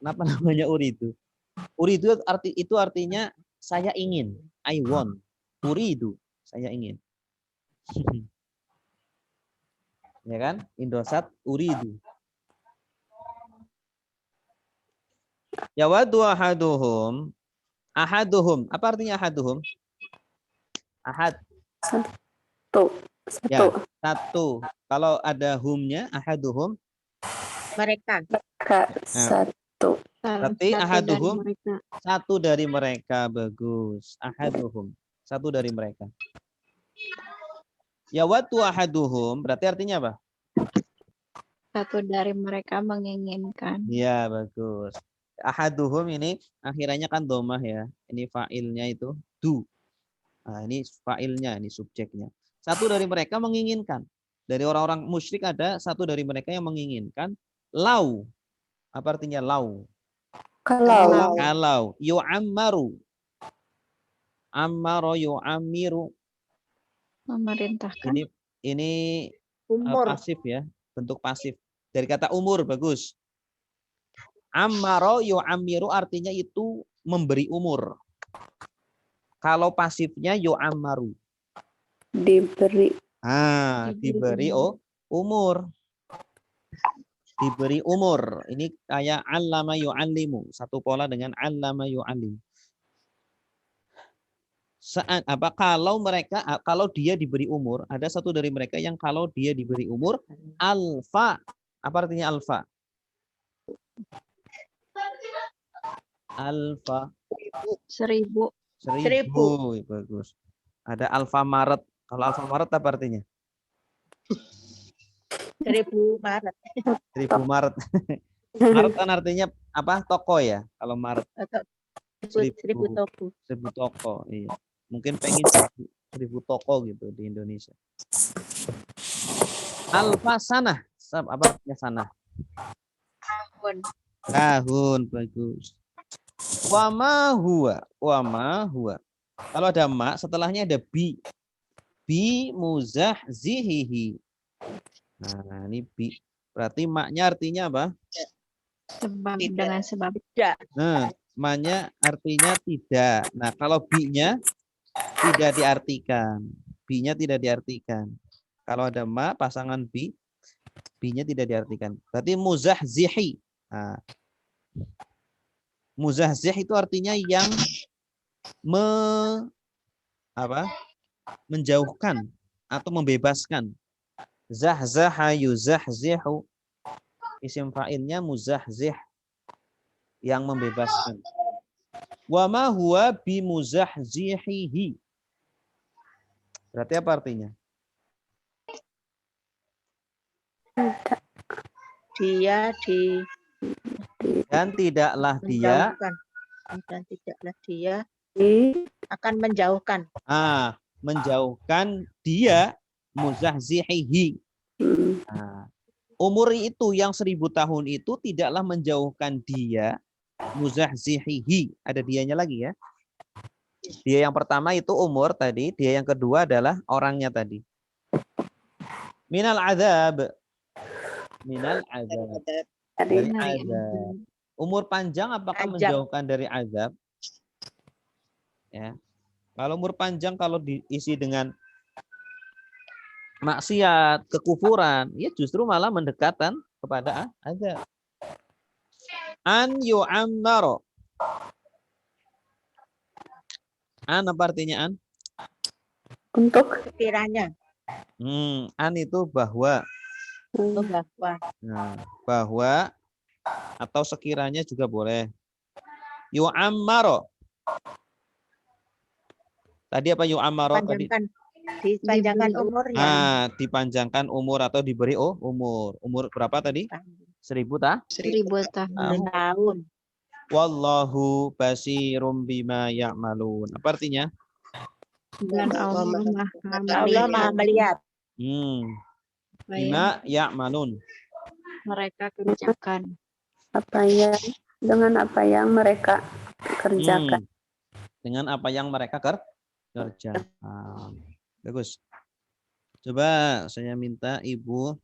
Kenapa namanya uridu? Uridu itu artinya saya ingin. I want. Uridu. Saya ingin. Ya kan? Indosat uridu. Yawaddu ahaduhum. Ahaduhum. Apa artinya ahaduhum? Ahad. Satu. Ya, satu. Kalau ada humnya, ahaduhum. Mereka. Satu. Berarti ahaduhum. Satu dari mereka. Bagus. Ahaduhum. Satu dari mereka. Yawaddu ahaduhum. Berarti artinya apa? satu dari mereka menginginkan. Iya, bagus. Ahaduhum ini akhirnya kan domah ya. Ini fa'ilnya itu du. Nah, ini fa'ilnya, ini subjeknya. Satu dari mereka menginginkan. Dari orang-orang musyrik ada satu dari mereka yang menginginkan lau. Apa artinya lau? Kalau yu'ammaru. Ammaro yu'ammiru. Memerintahkan. Ini Umur. pasif ya, bentuk pasif. Dari kata umur, bagus. Ammaro yu'ammiru artinya itu memberi umur. Kalau pasifnya yu'ammaru. Diberi. Diberi umur. diberi umur. Ini kayak allama yu'allimu, satu pola dengan allama yu'allim. Saat apa kalau dia diberi umur, ada satu dari mereka yang kalau dia diberi umur alfa. Apa artinya alfa? Alfa. 1000. 1000. Bagus. Ada Alfamaret. Kalau Alfamaret apa artinya? 1000 Maret. 1000 Maret. Maret kan artinya apa? Toko ya. Kalau Maret. Atau 1000 toko. 1000 toko. Iya. Mungkin pengen 1000 toko gitu di Indonesia. Alfa sanah. Apa artinya sanah? Tahun. Tahun. Bagus. Wama huwa. Kalau ada ma, setelahnya ada bi. Bi muzahzihihi. Nah, ini bi. Berarti maknya artinya apa? Sebab Tidak. dengan sebab. Tidak. Nah, maknya artinya tidak. Nah, kalau bi-nya tidak diartikan. Bi-nya tidak diartikan. Kalau ada ma, pasangan bi, bi-nya tidak diartikan. Berarti muzahzihi. Nah, muzahzih itu artinya yang menjauhkan atau membebaskan. Zahzaha yuzahzihu. Isim fa'ilnya muzahzih, yang membebaskan. Wa ma huwa bimuzahzihihi. Berarti apa artinya? Dia Dan tidaklah dia menjauhkan. Dan tidaklah dia Di akan menjauhkan. menjauhkan dia muzahzihihi. Nah, umur itu yang 1000 tahun itu tidaklah menjauhkan dia muzahzihihi. Ada dianya lagi ya. Dia yang pertama itu umur tadi, dia yang kedua adalah orangnya tadi. Minal azab. Minal azab. Dari azab. Umur panjang apakah menjauhkan dari azab? Ya. Kalau umur panjang kalau diisi dengan maksiat, kekufuran, ya justru malah mendekatan kepada azab. An yu'ammaro. An apa artinya an? untuk Sekiranya. An itu bahwa. Bahwa. Nah, bahwa atau sekiranya juga boleh. Yu'ammaro. Tadi apa yu'ammaro tadi? Dipanjangkan umurnya. Dipanjangkan umur atau diberi umur. Umur berapa tadi? 1000 tahun. 1000 tahun. Tahun. Wallahu basirum bima ya'malun. Apa artinya? Dan Allah Allah Maha melihat. Bima ya'malun. Mereka kerjakan. dengan apa yang mereka kerjakan. Dengan apa yang mereka kerjakan. Bagus. Coba saya minta Ibu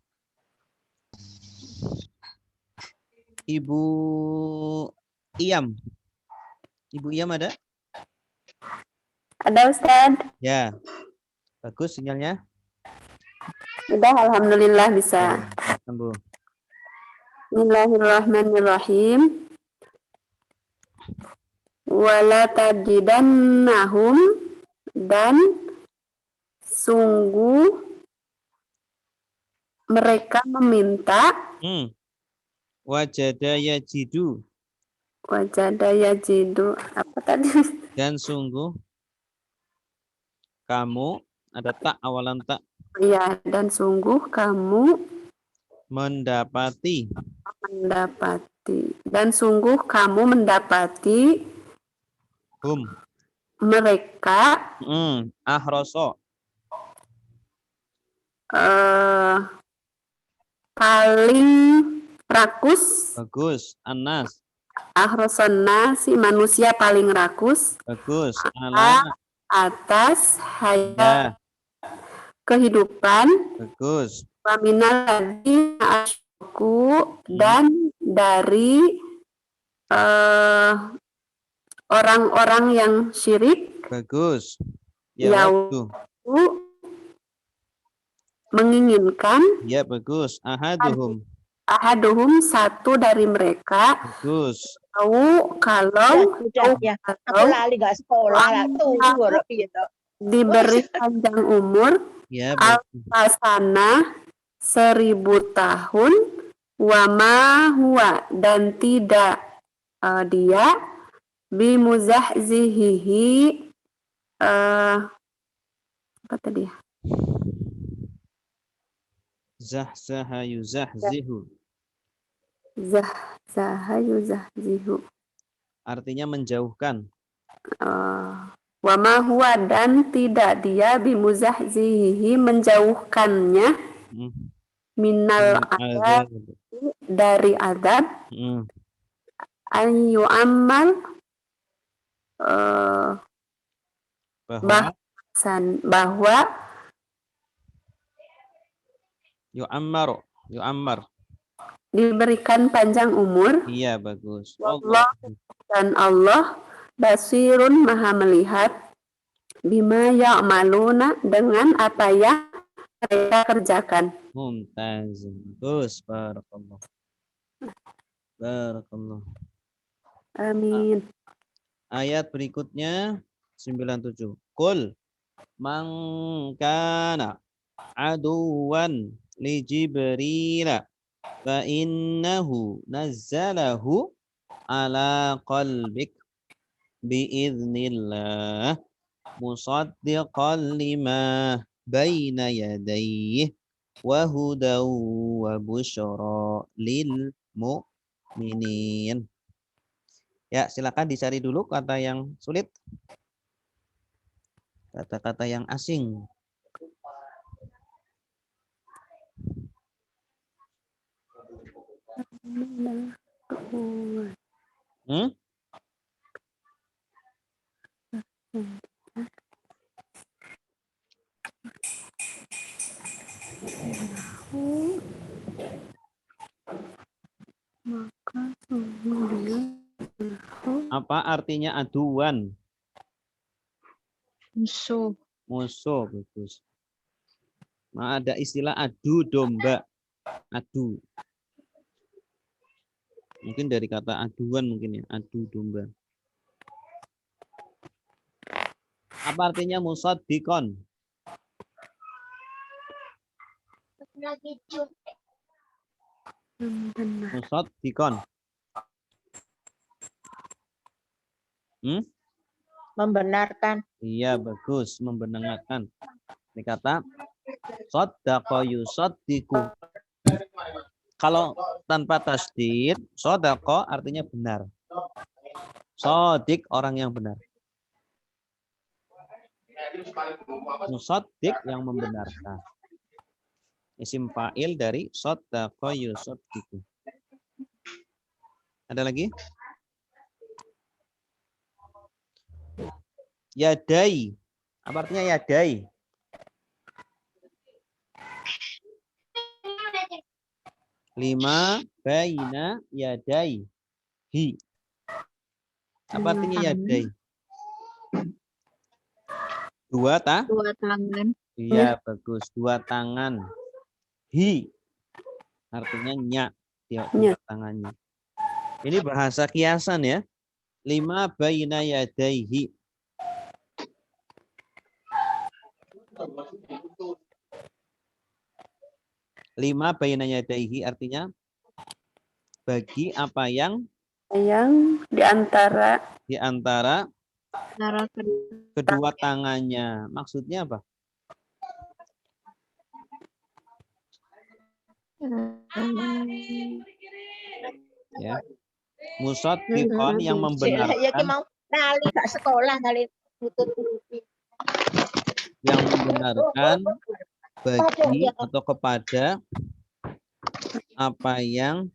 Iyam. Ibu Iyam ada? Ada Ustaz? Ya. Bagus sinyalnya. Udah, alhamdulillah bisa. Bu. Bismillahirrahmanirrahim. Wala tajidannahum, dan sungguh mereka meminta. Wajada yajidu. Wajada yajidu. Apa tadi? Dan sungguh kamu, ada tak awalan tak. Ya, dan sungguh kamu mendapati. Dan sungguh kamu mendapati mereka ahroso. Paling rakus. Bagus. Anas. Ahrosona, si manusia paling rakus. Bagus. Ala. Atas hayat kehidupan. Bagus. Waminal asyku, dan dari orang-orang yang syirik. Bagus. Yaitu menginginkan. Ya bagus. Ahaduhum. ahaduhum satu dari mereka Bagus. tahu kalau Udah ya. Aku kalau lali gak sekolah lah. Tunggu baru piye to. diberi panjang umur Ya, bagus. alfasana 1000 tahun wama huwa dan tidak dia bimuzahzihihi apa tadi ya? Zahzaha yuzahzihu. Zahzaha yuzahzihu. Artinya menjauhkan. Wama huwa dan tidak dia bimuzahzihihi menjauhkannya minal adab dari adab ayu amal bahwa yu'ammar diberikan panjang umur. Iya, bagus. Allah dan Allah basirun maha melihat bima ya'maluna dengan apa yang mereka kerjakan. Mumtaz. Bagus. Barakallah. Barakallah. Amin. Ayat berikutnya 97. Qul man kana aduwan li Jibril fa innahu nazzalahu ala qalbik biiznillah musaddiqan lima baina yadayhi wa hudaw wa busyra lil mu'minin. Ya, silakan dicari dulu kata yang sulit. Kata-kata yang asing. Apa artinya aduan? Musuh. Musuh, bagus. Nah, ada istilah adu domba. Adu. Mungkin dari kata aduan mungkin ya, adu domba. Apa artinya musaddiqon? Musaddiqon. Membenarkan. Iya, bagus, membenarkan. Ini kata saddaqa yusaddiqu. Kalau tanpa tasdid, saddaqa artinya benar. Shadiq orang yang benar. Musaddiq yang membenarkan. Isim fa'il dari saddaqa yusaddiqu. Ada lagi? Yadai. Apa artinya yadai? Lima baina yadai. Hi. Apa artinya yadai? Dua tangan. Iya, bagus. Dua tangan. Hi. Artinya nyak. Dua tangannya. Ini bahasa kiasan ya. Lima baina yadaihi. Lima baina yadaihi artinya bagi apa yang di antara kedua tangannya. Maksudnya apa? Ya. Musaddiqon yang membenarkan. Ya mau nali gak sekolah kali yang membenarkan bagi atau kepada apa yang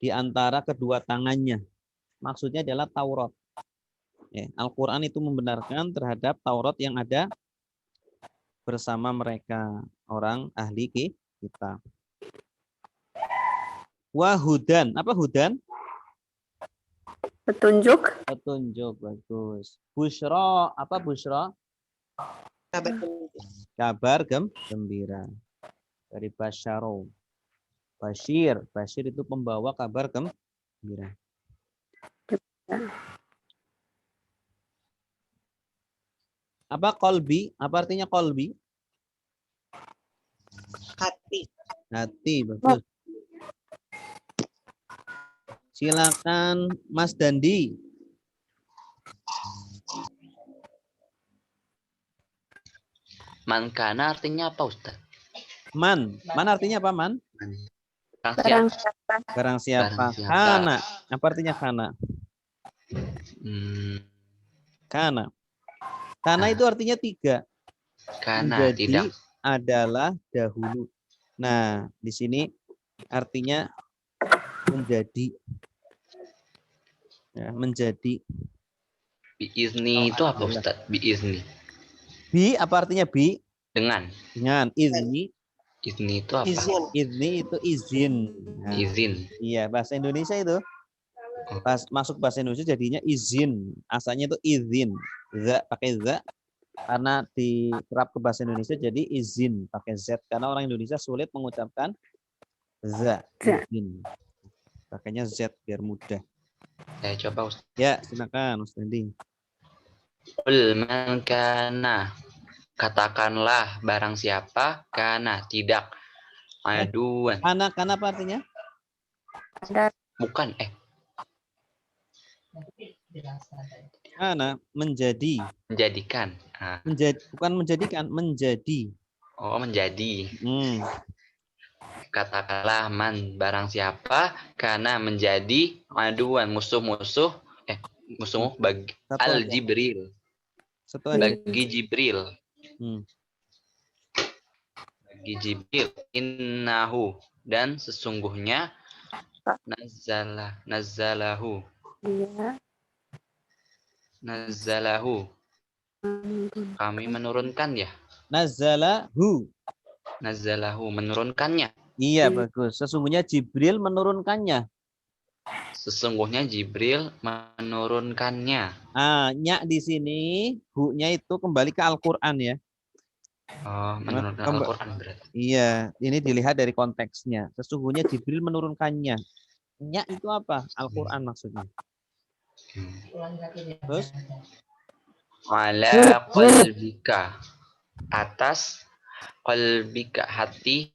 di antara kedua tangannya. Maksudnya adalah Taurat. Ya, Al-Quran itu membenarkan terhadap Taurat yang ada bersama mereka, orang ahli kitab. Wahudan. Apa hudan? petunjuk. Petunjuk, bagus. Busyra, apa busyra? Kabar gembira. Kabar gembira. Dari basyaro. Basyir. Basyir itu pembawa kabar gembira. Apa kolbi? Apa artinya kolbi? Hati. Hati, bagus. Silakan Mas Dandi. Mankana artinya apa, Ustaz? Man artinya apa, man? Barang Barang siapa? siapa Barang siapa? Barang siapa? Kana. Apa artinya kana? Hmm, Kana. Kana itu artinya 3. karena Menjadi tidak. adalah dahulu. Nah, di sini artinya menjadi. Ya, menjadi. Biizni itu apa, Ustaz? Biizni. Bi apa artinya bi? Dengan. Dengan izni. Izni itu apa? Izin. Izni itu izin. Nah, Izin. iya, bahasa Indonesia itu. Masuk bahasa Indonesia jadinya izin. Asalnya itu izin. Za pakai za. Karena diterap ke bahasa Indonesia jadi izin pakai z. Karena orang Indonesia sulit mengucapkan za. Izin. Pakainya z biar mudah. Saya coba, Ustaz. Ya, silakan Ustaz Dandi. Qul man kana. Katakanlah barang siapa kana tidak aduan. Kana apa artinya? ada Bukan Kana menjadi. menjadikan. Nah, Bukan menjadikan, menjadi. oh, menjadi. Katakanlah man barang siapa karena menjadi aduan musuh-musuh bagi Satu aja. Al-Jibril. Satu aja. Bagi Jibril. Hmm. Bagi Jibril innahu dan sesungguhnya nazzalahu dia kami menurunkan ya. Nazzalahu. Menurunkannya. Iya, bagus. Sesungguhnya Jibril menurunkannya. Sesungguhnya Jibril menurunkannya. Nya di sini, hu-nya itu kembali ke Al-Qur'an ya. Oh, menurunkan Al-Quran berarti. Iya, ini dilihat dari konteksnya. Sesungguhnya Jibril menurunkannya. Nya itu apa? Al-Qur'an maksudnya. Terus? Ala qalbika. Atas qalbika hati.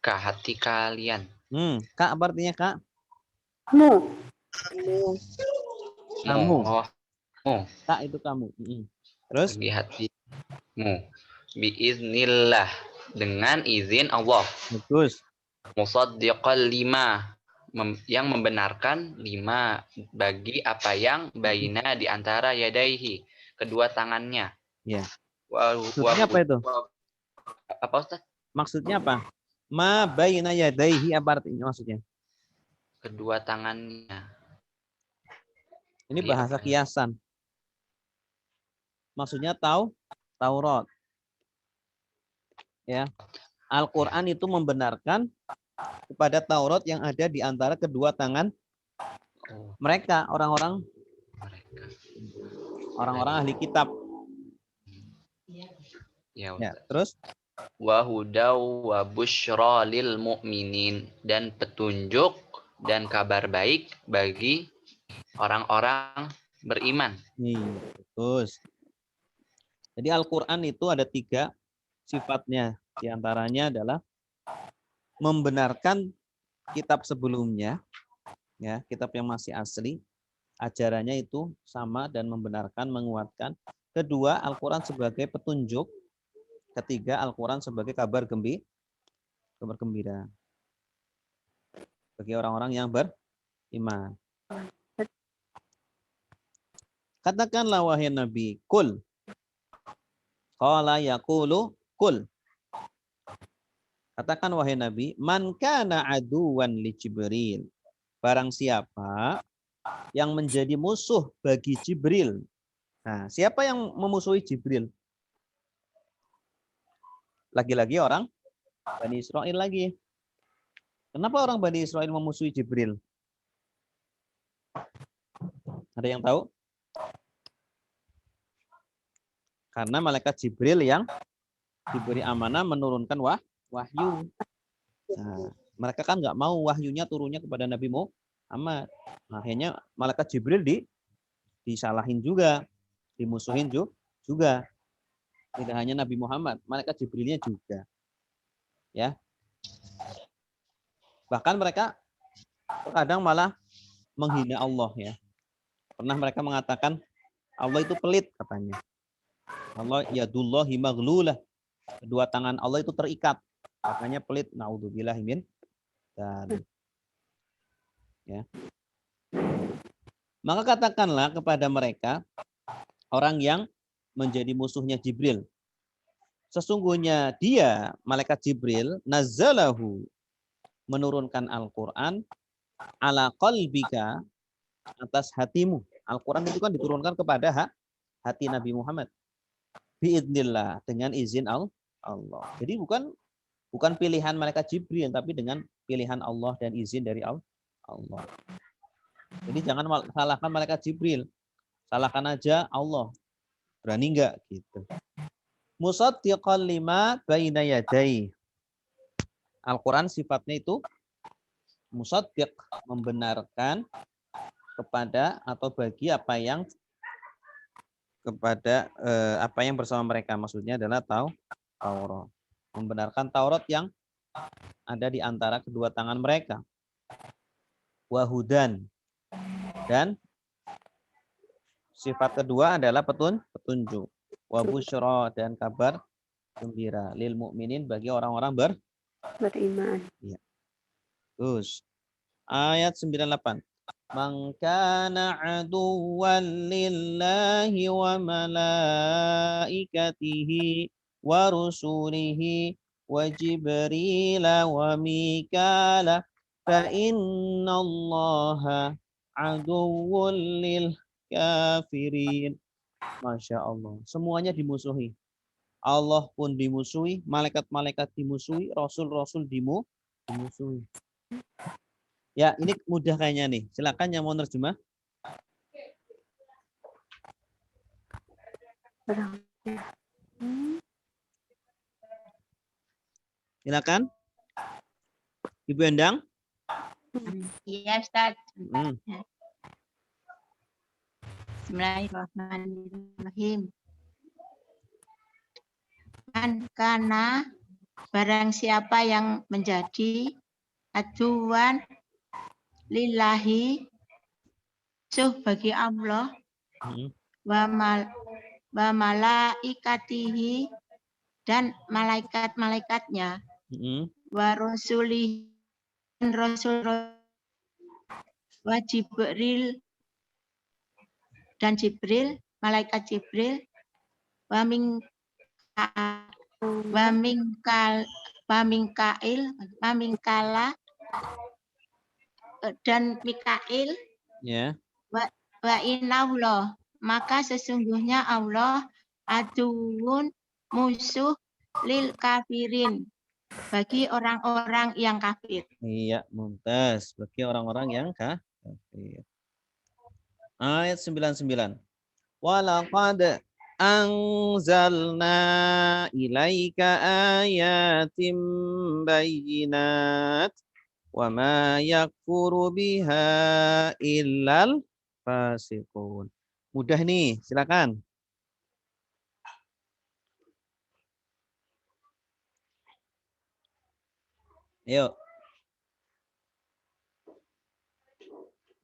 Ka hati kalian. Kak apa artinya kak? mu Kamu. Oh, Kak itu kamu. Terus? bagi hatimu. Biiznillah. Dengan izin Allah. Bagus. Musaddiqal lima. Yang membenarkan 5 bagi apa yang baina di antara yadaihi. Kedua tangannya. Ya. Maksudnya apa itu? Apa Ustaz? Maksudnya apa? Ma baina yadaihi apa artinya maksudnya? Kedua tangannya. Ini bahasa kiasan. Maksudnya Taurat. Ya. Al-Qur'an itu membenarkan kepada Taurat yang ada di antara kedua tangan mereka, orang-orang ahli kitab. Ya, terus wa hudaw wa busyra lil mu'minin, dan petunjuk dan kabar baik bagi orang-orang beriman. Terus. Jadi Al-Qur'an itu ada 3 sifatnya. Di antaranya adalah membenarkan kitab sebelumnya, ya, kitab yang masih asli, ajarannya itu sama dan membenarkan, menguatkan. Kedua, Al-Qur'an sebagai petunjuk. Ketiga, Al-Qur'an sebagai kabar gembira bagi orang-orang yang beriman. Katakanlah wahai Nabi, kul. Qala yaqulu kul. Katakan wahai Nabi, man kana aduwan li Jibril. Barang siapa yang menjadi musuh bagi Jibril. Nah, siapa yang memusuhi Jibril? Lagi-lagi orang Bani Israel lagi. Kenapa orang Bani Israel memusuhi Jibril? Ada yang tahu? Karena malaikat Jibril yang diberi amanah menurunkan wahyu. Nah, mereka kan nggak mau wahyunya turunnya kepada Nabi Muhammad. Nah, akhirnya malaikat Jibril disalahin juga, dimusuhin juga. Tidak hanya Nabi Muhammad, malaikat Jibrilnya juga. Ya. Bahkan mereka kadang malah menghina Allah ya. Pernah mereka mengatakan Allah itu pelit katanya. Allah yadullahi maghlulah. Kedua tangan Allah itu terikat. Makanya pelit. Naudzubillahi min dzalik. Ya. Maka katakanlah kepada mereka orang yang menjadi musuhnya Jibril. Sesungguhnya dia, malaikat Jibril, nazzalahu, menurunkan Al-Quran ala qalbika, atas hatimu. Al-Quran itu kan diturunkan kepada hati Nabi Muhammad. Biidnillah, dengan izin Allah. Jadi bukan pilihan malaikat Jibril, tapi dengan pilihan Allah dan izin dari Allah. Jadi jangan salahkan malaikat Jibril. Salahkan aja Allah. Berani enggak gitu. Musaddiqan lima baina yadayhi. Al-Quran sifatnya itu musaddiq, membenarkan kepada atau bagi apa yang bersama mereka. Maksudnya adalah Taurat. Membenarkan Taurat yang ada di antara kedua tangan mereka. Wahudan. Dan sifat kedua adalah petunjuk. Wabusyra, dan kabar gembira. Lil mu'minin, bagi orang-orang beriman. Ya. Terus ayat 98. Man kana aduwwan lillahi wa malaikatihi wa rusulihi wa jibril wa mikala fa innallaha aduwwul lil kafirin. Masya Allah. Semuanya dimusuhi. Allah pun dimusuhi, malaikat-malaikat dimusuhi, rasul-rasul dimusuhi. Ya, ini mudah kayaknya nih. Silakan yang mau nerjemah. Silakan. Ibu Endang. Iya, Ustaz. Hmm. Bismillahirrahmanirrahim. Karena barang siapa yang menjadi aduan lillahi, musuh bagi Allah, wa malaikatihi, dan malaikat-malaikatnya, wa rasulihi, dan rasul, wa Jibril, dan Jibril, malaikat Jibril, wa Mingkala, dan Mikail, Ya. wa inallah, maka sesungguhnya Allah aduun, musuh, lil kafirin, bagi orang-orang yang kafir. Iya, mumtaz. Bagi orang-orang yang kafir. Ayat 99. Walaqad anzalna ilaika ayatim bayyinat wa ma yakfuru biha illal fasiqun. Mudah nih, silakan. Ayo.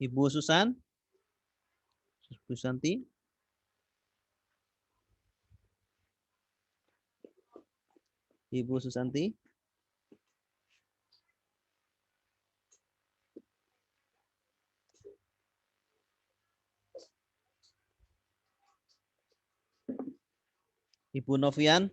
Ibu Susan? Bu Santi? Ibu Susanti? Ibu Novian?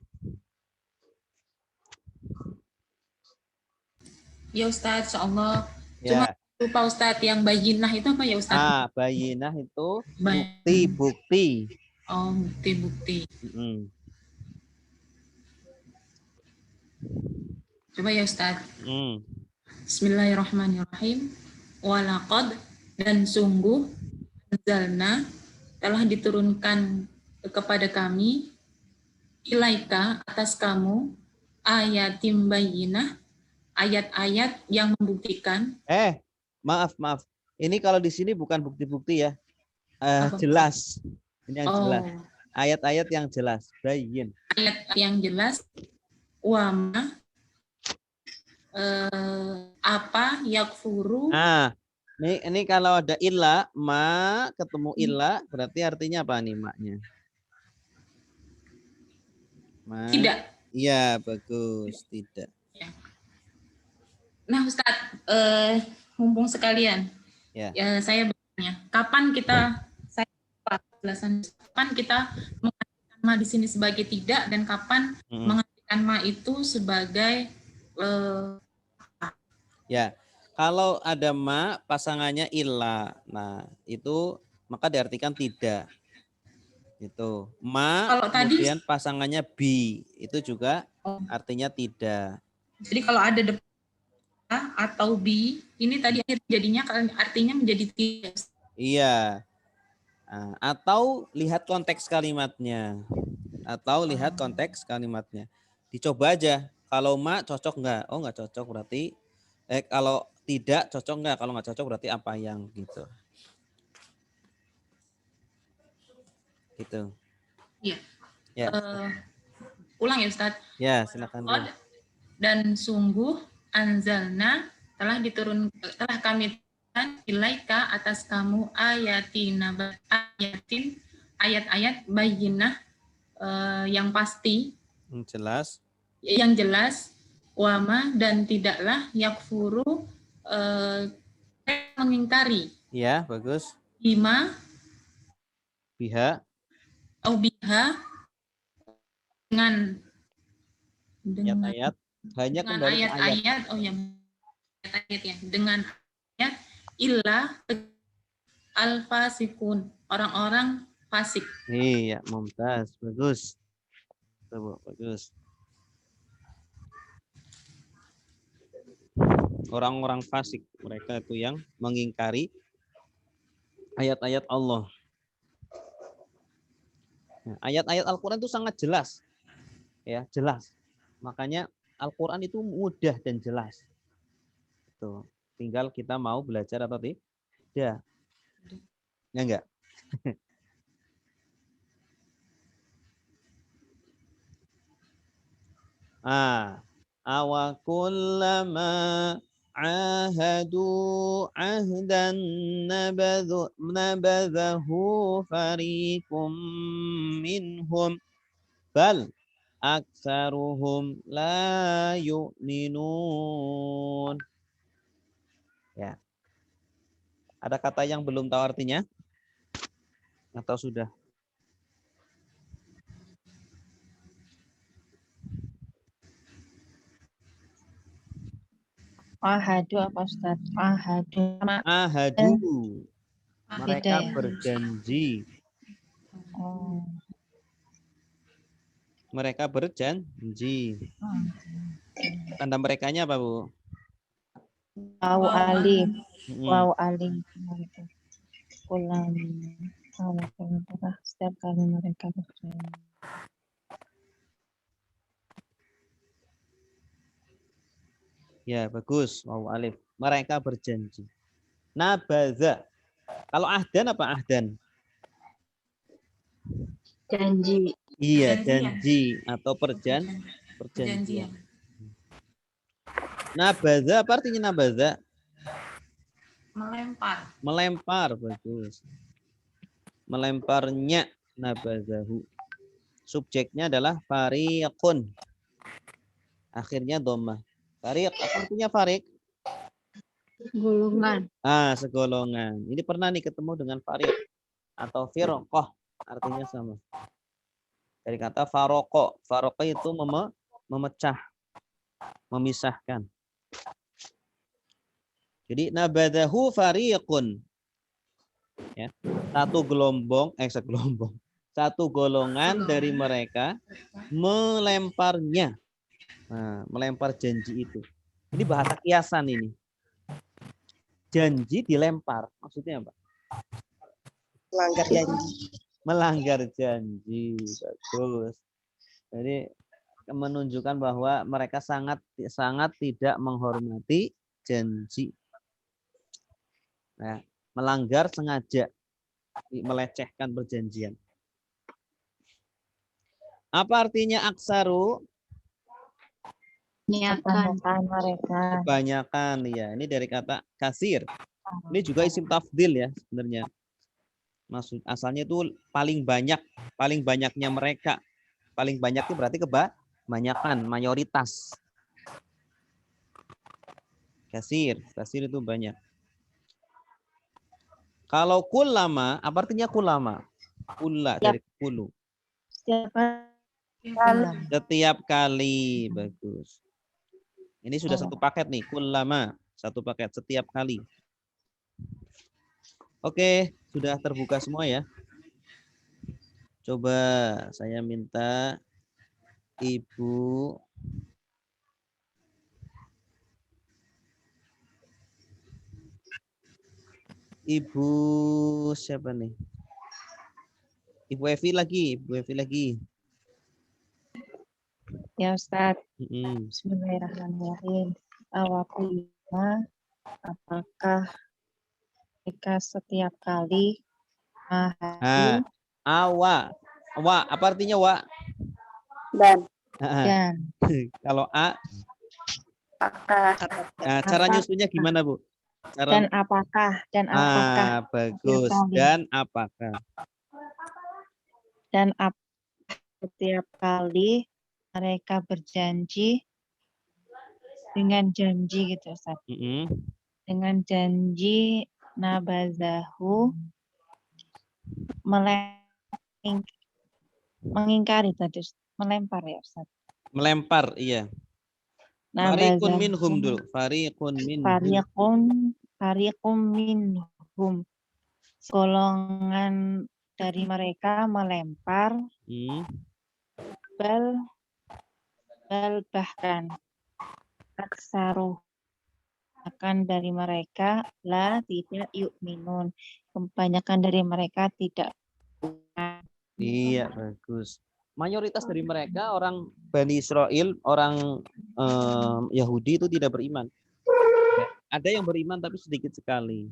Ya Ustadz, insyaallah. Ya. Cuma lupa Ustadz, yang bayinah itu apa ya Ustadz? Bayinah itu bukti-bukti. Oh, bukti-bukti. Coba ya Ustadz. Bismillahirrahmanirrahim. Walaqad, dan sungguh, anzalna, telah diturunkan kepada kami, ilaika atas kamu ayatim bayyinah, ayat-ayat yang membuktikan. Maaf. Ini kalau di sini bukan bukti-bukti ya. Apa? Jelas. Ini yang jelas. Oh, Ayat-ayat yang jelas. Bayyin. ayat yang jelas. Wama apa yakfuru. Ini kalau ada illa, ma ketemu illa, berarti artinya apa nih maknya? Ma. Tidak. Iya, bagus. Tidak. Nah, Ustadz, mumpung sekalian, Ya. Saya bertanya, kapan kita mengartikan ma di sini sebagai tidak dan kapan mengartikan ma itu sebagai ya. Kalau ada ma pasangannya illa, nah itu maka diartikan tidak. Itu ma kalau kemudian tadi pasangannya bi, itu juga artinya tidak. Jadi kalau ada depan atau bi, ini tadi jadinya artinya menjadi tidak. Iya. Nah, atau lihat konteks kalimatnya. Dicoba aja. Kalau ma cocok nggak? Oh nggak cocok berarti. Kalau tidak cocok nggak? Kalau nggak cocok berarti apa yang gitu. Gitu. Iya. Ya. Ulang ya Ustadz. Ya silakan. Dan sungguh anzalna telah kami turunkan ilaika atas kamu ayat-ayat bayyinah yang pasti, yang jelas, wama dan tidaklah yakfuru mengingkari. Ya, bagus. Biha dengan ayat-ayat hanya dengan kembali ayat-ayat ya, dengan ayat illa al-fasikun, orang-orang fasik. Iya, mumtaz, bagus. Bagus. Orang-orang fasik, mereka itu yang mengingkari ayat-ayat Allah. Nah, ayat-ayat Al-Quran itu sangat jelas. Ya, jelas. Makanya Al-Quran itu mudah dan jelas. Tuh, tinggal kita mau belajar atau tidak. Ya enggak? Awakullama ahadu ahdan nabadhahu fariqum minhum bal aksaruhum la yu'minun. Ya. Ada kata yang belum tahu artinya? Atau sudah? Ahadu apa Ustaz? Ahadu. Mereka ya? berjanji. Oh. Mereka berjanji. Tanda merekanya apa, Bu? Waw alif. Waw alif. Pulang. Setiap kali mereka berjanji. Ya, bagus. Waw alif. Mereka berjanji. Nabadha. Kalau ahdan apa ahdan? Janji. Iya, janji atau perjanjian. Nabadha apa artinya nabadha? Melempar, bagus. Melemparnya nabadhahu. Subjeknya adalah fariqun. Akhirnya dhammah. Fariq, apa artinya fariq? Golongan. Segolongan. Ini pernah nih ketemu dengan fariq atau firqah, artinya sama. Dari kata faroko. Faroko itu memecah, memisahkan. Jadi nabadahu fariqun. Ya. Satu golongan dari mereka melemparnya. Nah, melempar janji itu. Ini bahasa kiasan ini. Janji dilempar. Maksudnya apa? Melanggar janji. Melanggar janji. Bagus. Jadi menunjukkan bahwa mereka sangat tidak menghormati janji. Nah, melanggar sengaja, melecehkan perjanjian. Apa artinya aksaru? Kebanyakan mereka. Kebanyakan, ya. Ini dari kata kasir. Ini juga isim tafdil ya sebenarnya. Maksud asalnya itu paling banyak, paling banyaknya mereka. Paling banyak itu berarti kebanyakan, mayoritas. Kasir itu banyak. Kalau kullama, apa artinya kullama? Kulla dari kulu. Setiap kali, bagus. Ini sudah satu paket nih, kullama, satu paket setiap kali. Oke, sudah terbuka semua ya. Coba saya minta Ibu siapa nih? Ibu Evi lagi. Ya Ustadz, Bismillahirrahmanirrahim. Awakilna, apakah mereka setiap kali mahadu Wa, apa artinya wa? Dan. dan Kalau a, Apakah. nah, cara nyusunnya gimana Bu? dan apakah Bagus. Dan setiap kali mereka berjanji dengan janji gitu Ustaz. Dengan janji nabazahu mengingkari tadi, melempar ya Ustaz. Melempar, iya. Fariqun minhum dulu. Fariqum minhum. Golongan dari mereka melempar. Bal bahkan aksaru akan dari mereka tidak yu'minun. Kebanyakan dari mereka tidak. Iya, bagus. Mayoritas dari mereka orang Bani Israel, orang Yahudi itu tidak beriman. Ada yang beriman tapi sedikit sekali.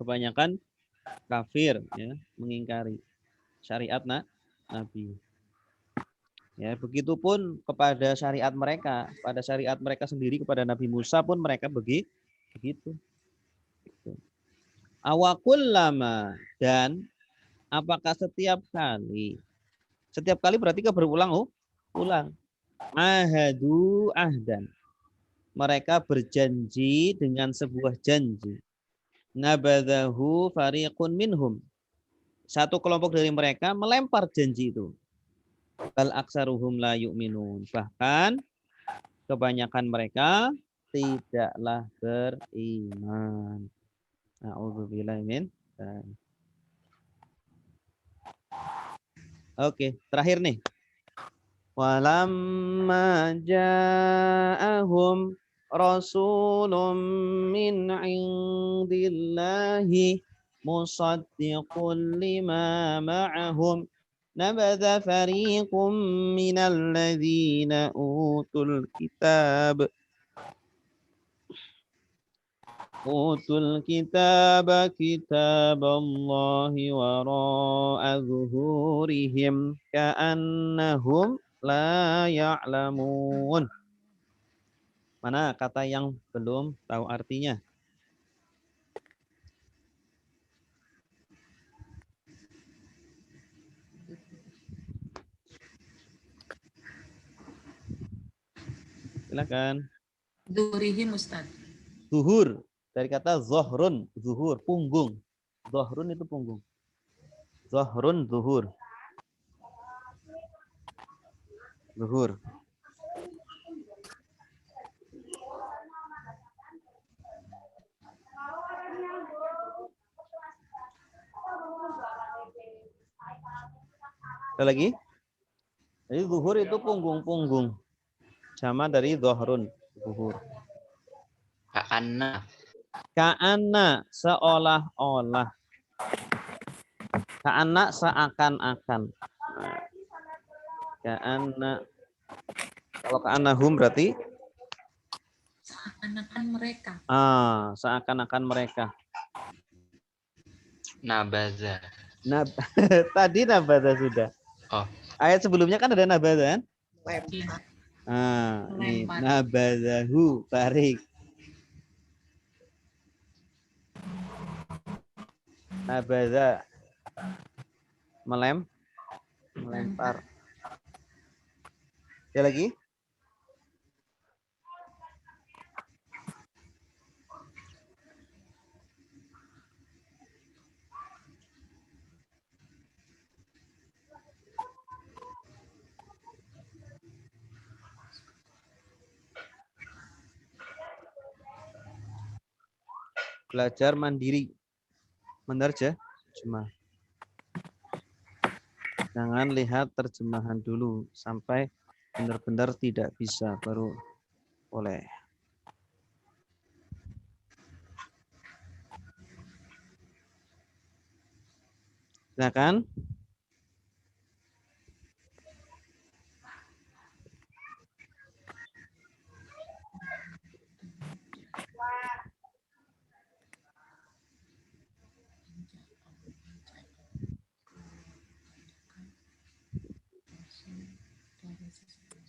Kebanyakan kafir, ya, mengingkari syariat Nabi. Ya, begitupun kepada syariat mereka, pada syariat mereka sendiri, kepada Nabi Musa pun mereka begitu. Awakullama, dan apakah setiap kali? Setiap kali berarti berulang. Ahadu ahdan. Mereka berjanji dengan sebuah janji. Nabadahu fariqun minhum. Satu kelompok dari mereka melempar janji itu. Bal aksaruhum la yu'minun. Bahkan kebanyakan mereka tidaklah beriman. A'udzubillahi min. Oke, terakhir nih. Walamma ja'ahum rasulun min indillahi musaddiqun lima ma'ahum nabadha fariqum minal ladzina utul kitab kitaballahi wara'a zuhurihim ka'annahum la ya'lamun. Mana kata yang belum tahu artinya? Silakan. Zuhurihim Ustaz. Zuhur dari kata zohrun, zuhur, punggung. Zohrun itu punggung. Zohrun, zuhur. Zuhur. Ada lagi? Jadi zuhur itu punggung-punggung. Sama dari zohrun, zuhur. Ka'anna seolah-olah. Ka'anna seakan-akan. Ka'anna. Kalau ka'annahum berarti Seakan-akan mereka. seakan-akan mereka. Nabaza. Tadi nabaza sudah. Oh. Ayat sebelumnya kan ada nabaza kan? Iya. Ini Melempar. nabazahu tarik. Nabaza melempar. Ada lagi? Belajar mandiri. Benar aja? Cuma jangan lihat terjemahan dulu sampai benar-benar tidak bisa baru boleh. Silakan.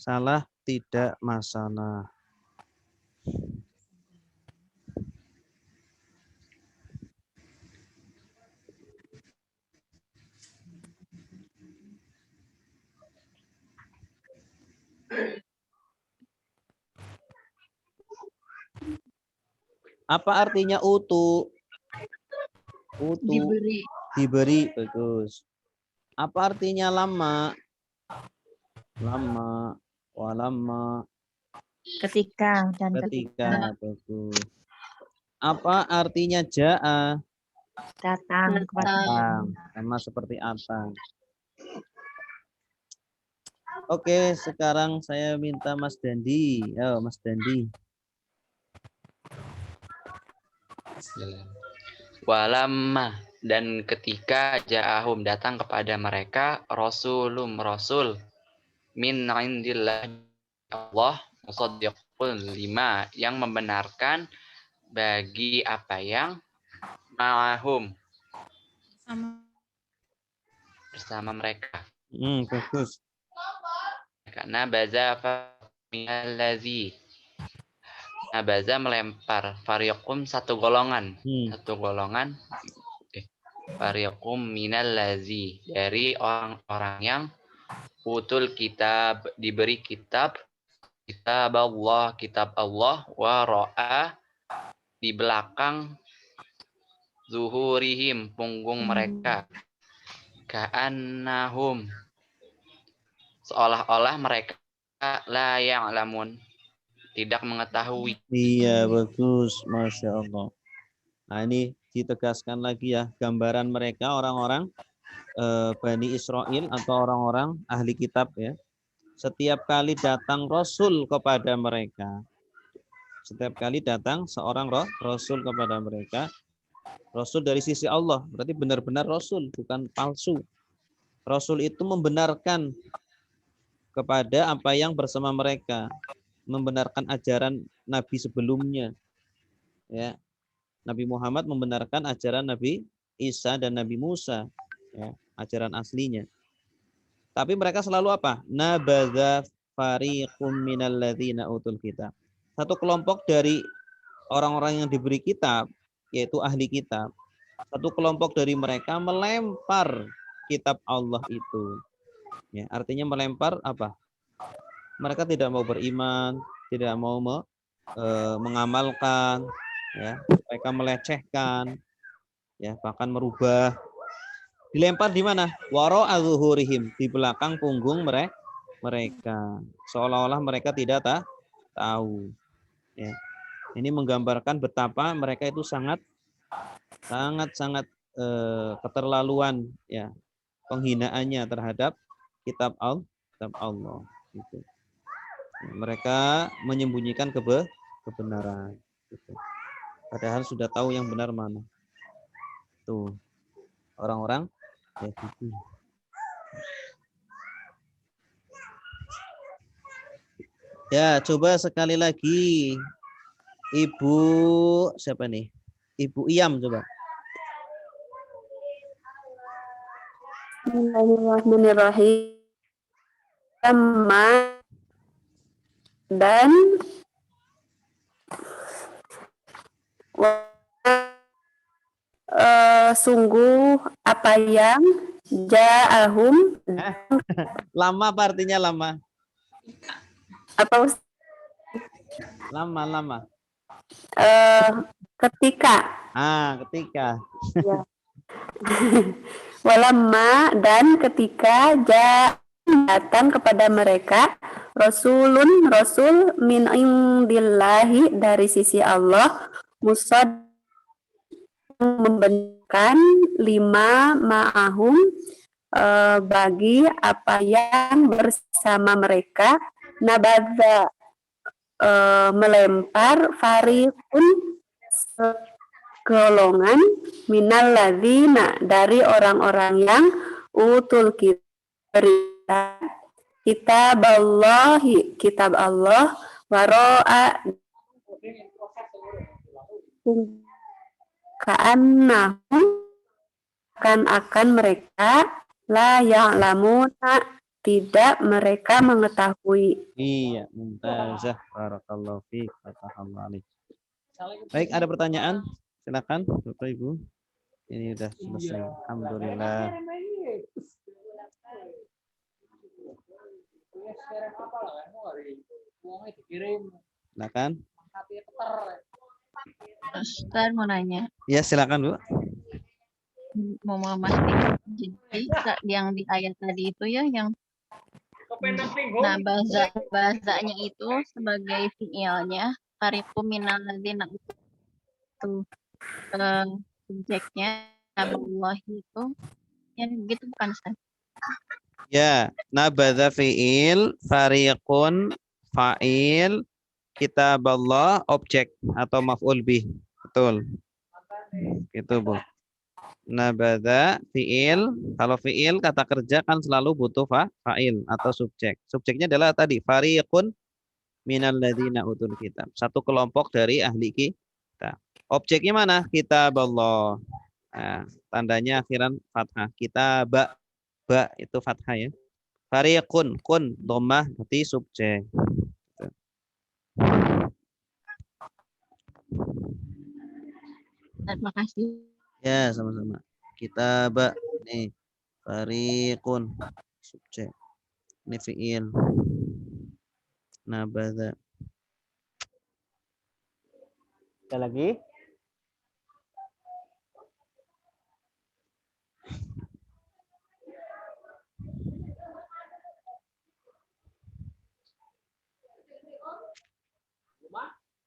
Salah tidak masalah. Apa artinya utu? Utu. Diberi. Diberi, bagus. Apa artinya lama? Lama. Walama. Ketika dan Ketika, bagus. Apa artinya ja'a? datang kepada Atang. Sama seperti atang. Oke, sekarang saya minta Mas Dandi. Ayo, Mas Dandi. Walamma, dan ketika ja'ahum datang kepada mereka rasul min indillah Allah musaddiqun lima, yang membenarkan bagi apa yang ma'ahum bersama mereka. Bagus. Karena baza minalazi. Nabaza melempar, fariqum satu golongan. Satu golongan. Fariqum minalazi, dari orang-orang yang utul kitab, diberi kitab Allah, wa ra'a, di belakang zuhurihim, punggung mereka, ka'annahum, seolah-olah mereka la ya'lamun, tidak mengetahui. Iya, bagus, Masya Allah. Nah, ini ditegaskan lagi ya, gambaran mereka orang-orang Bani Israel atau orang-orang ahli kitab ya. Setiap kali datang Rasul kepada mereka, setiap kali datang seorang Rasul kepada mereka, Rasul dari sisi Allah, berarti benar-benar Rasul, bukan palsu. Rasul itu membenarkan kepada apa yang bersama mereka, membenarkan ajaran Nabi sebelumnya. Ya, Nabi Muhammad membenarkan ajaran Nabi Isa dan Nabi Musa, ya, ajaran aslinya. Tapi mereka selalu apa? Nabadza fariqum minal ladzina utul kitab. Satu kelompok dari orang-orang yang diberi kitab, yaitu ahli kitab, satu kelompok dari mereka melempar kitab Allah itu. Ya, artinya melempar apa? Mereka tidak mau beriman, tidak mau mengamalkan, ya, mereka melecehkan, ya, bahkan merubah. Dilempar di mana? Wara'a zuhurihim, di belakang punggung mereka. Seolah-olah mereka tidak tahu. Ya. Ini menggambarkan betapa mereka itu sangat keterlaluan, ya, penghinaannya terhadap kitab Allah. Gitu. Mereka menyembunyikan kebenaran. Gitu. Padahal sudah tahu yang benar mana. Tuh, orang-orang ya gitu. Ya, coba sekali lagi. Ibu siapa nih? Ibu Iyam coba. Bismillahirrahmanirrahim. Lamma dan sungguh apa yang ja'ahum Lama apa artinya lama? atau Lama. ketika Ketika. ya. Walamma dan ketika datang kepada mereka rasul min indillahi dari sisi Allah musad membenarkan lima ma'ahum bagi apa yang bersama mereka nabadza melempar fariqun golongan minal ladzina dari orang-orang yang utul kitab Allah waro'a ka'annahum akan mereka la ya'lamuna tidak mereka mengetahui. Iya, mumtazah. Barakallahu fiik. Fatahallahu alaik. Baik, ada pertanyaan? Silakan, Bapak Ibu. Ini sudah selesai. Alhamdulillah. Silakan. Ustaz mau nanya, Ya, silakan, Bu. mau memastikan. Jadi yang di ayat tadi itu ya, yang bahasanya itu sebagai fiilnya, fariqum minal ladzina itu subjeknya Allah itu, yang gitu bukan Ustaz? Ya, nabadza fiil, fariqun fa'il, kitaballah objek atau maf'ul bih. Betul. Gitu, Bu. Nabadza fiil, kalau fiil kata kerja kan selalu butuh fa'il atau subjek. Subjeknya adalah tadi fariqun minal ladzina utul kitab. Satu kelompok dari ahli kitab. Objeknya mana? Kitaballah. Nah, tandanya akhiran fathah. Kitab ba itu fathah ya. Fariqun kun dhammah berarti subjek. Terima kasih. Ya, sama-sama. Kitab nih fariqun subjek. Ini fiil. Nabadza. Ada lagi?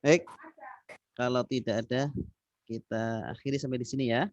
Baik. Kalau tidak ada, kita akhiri sampai di sini ya.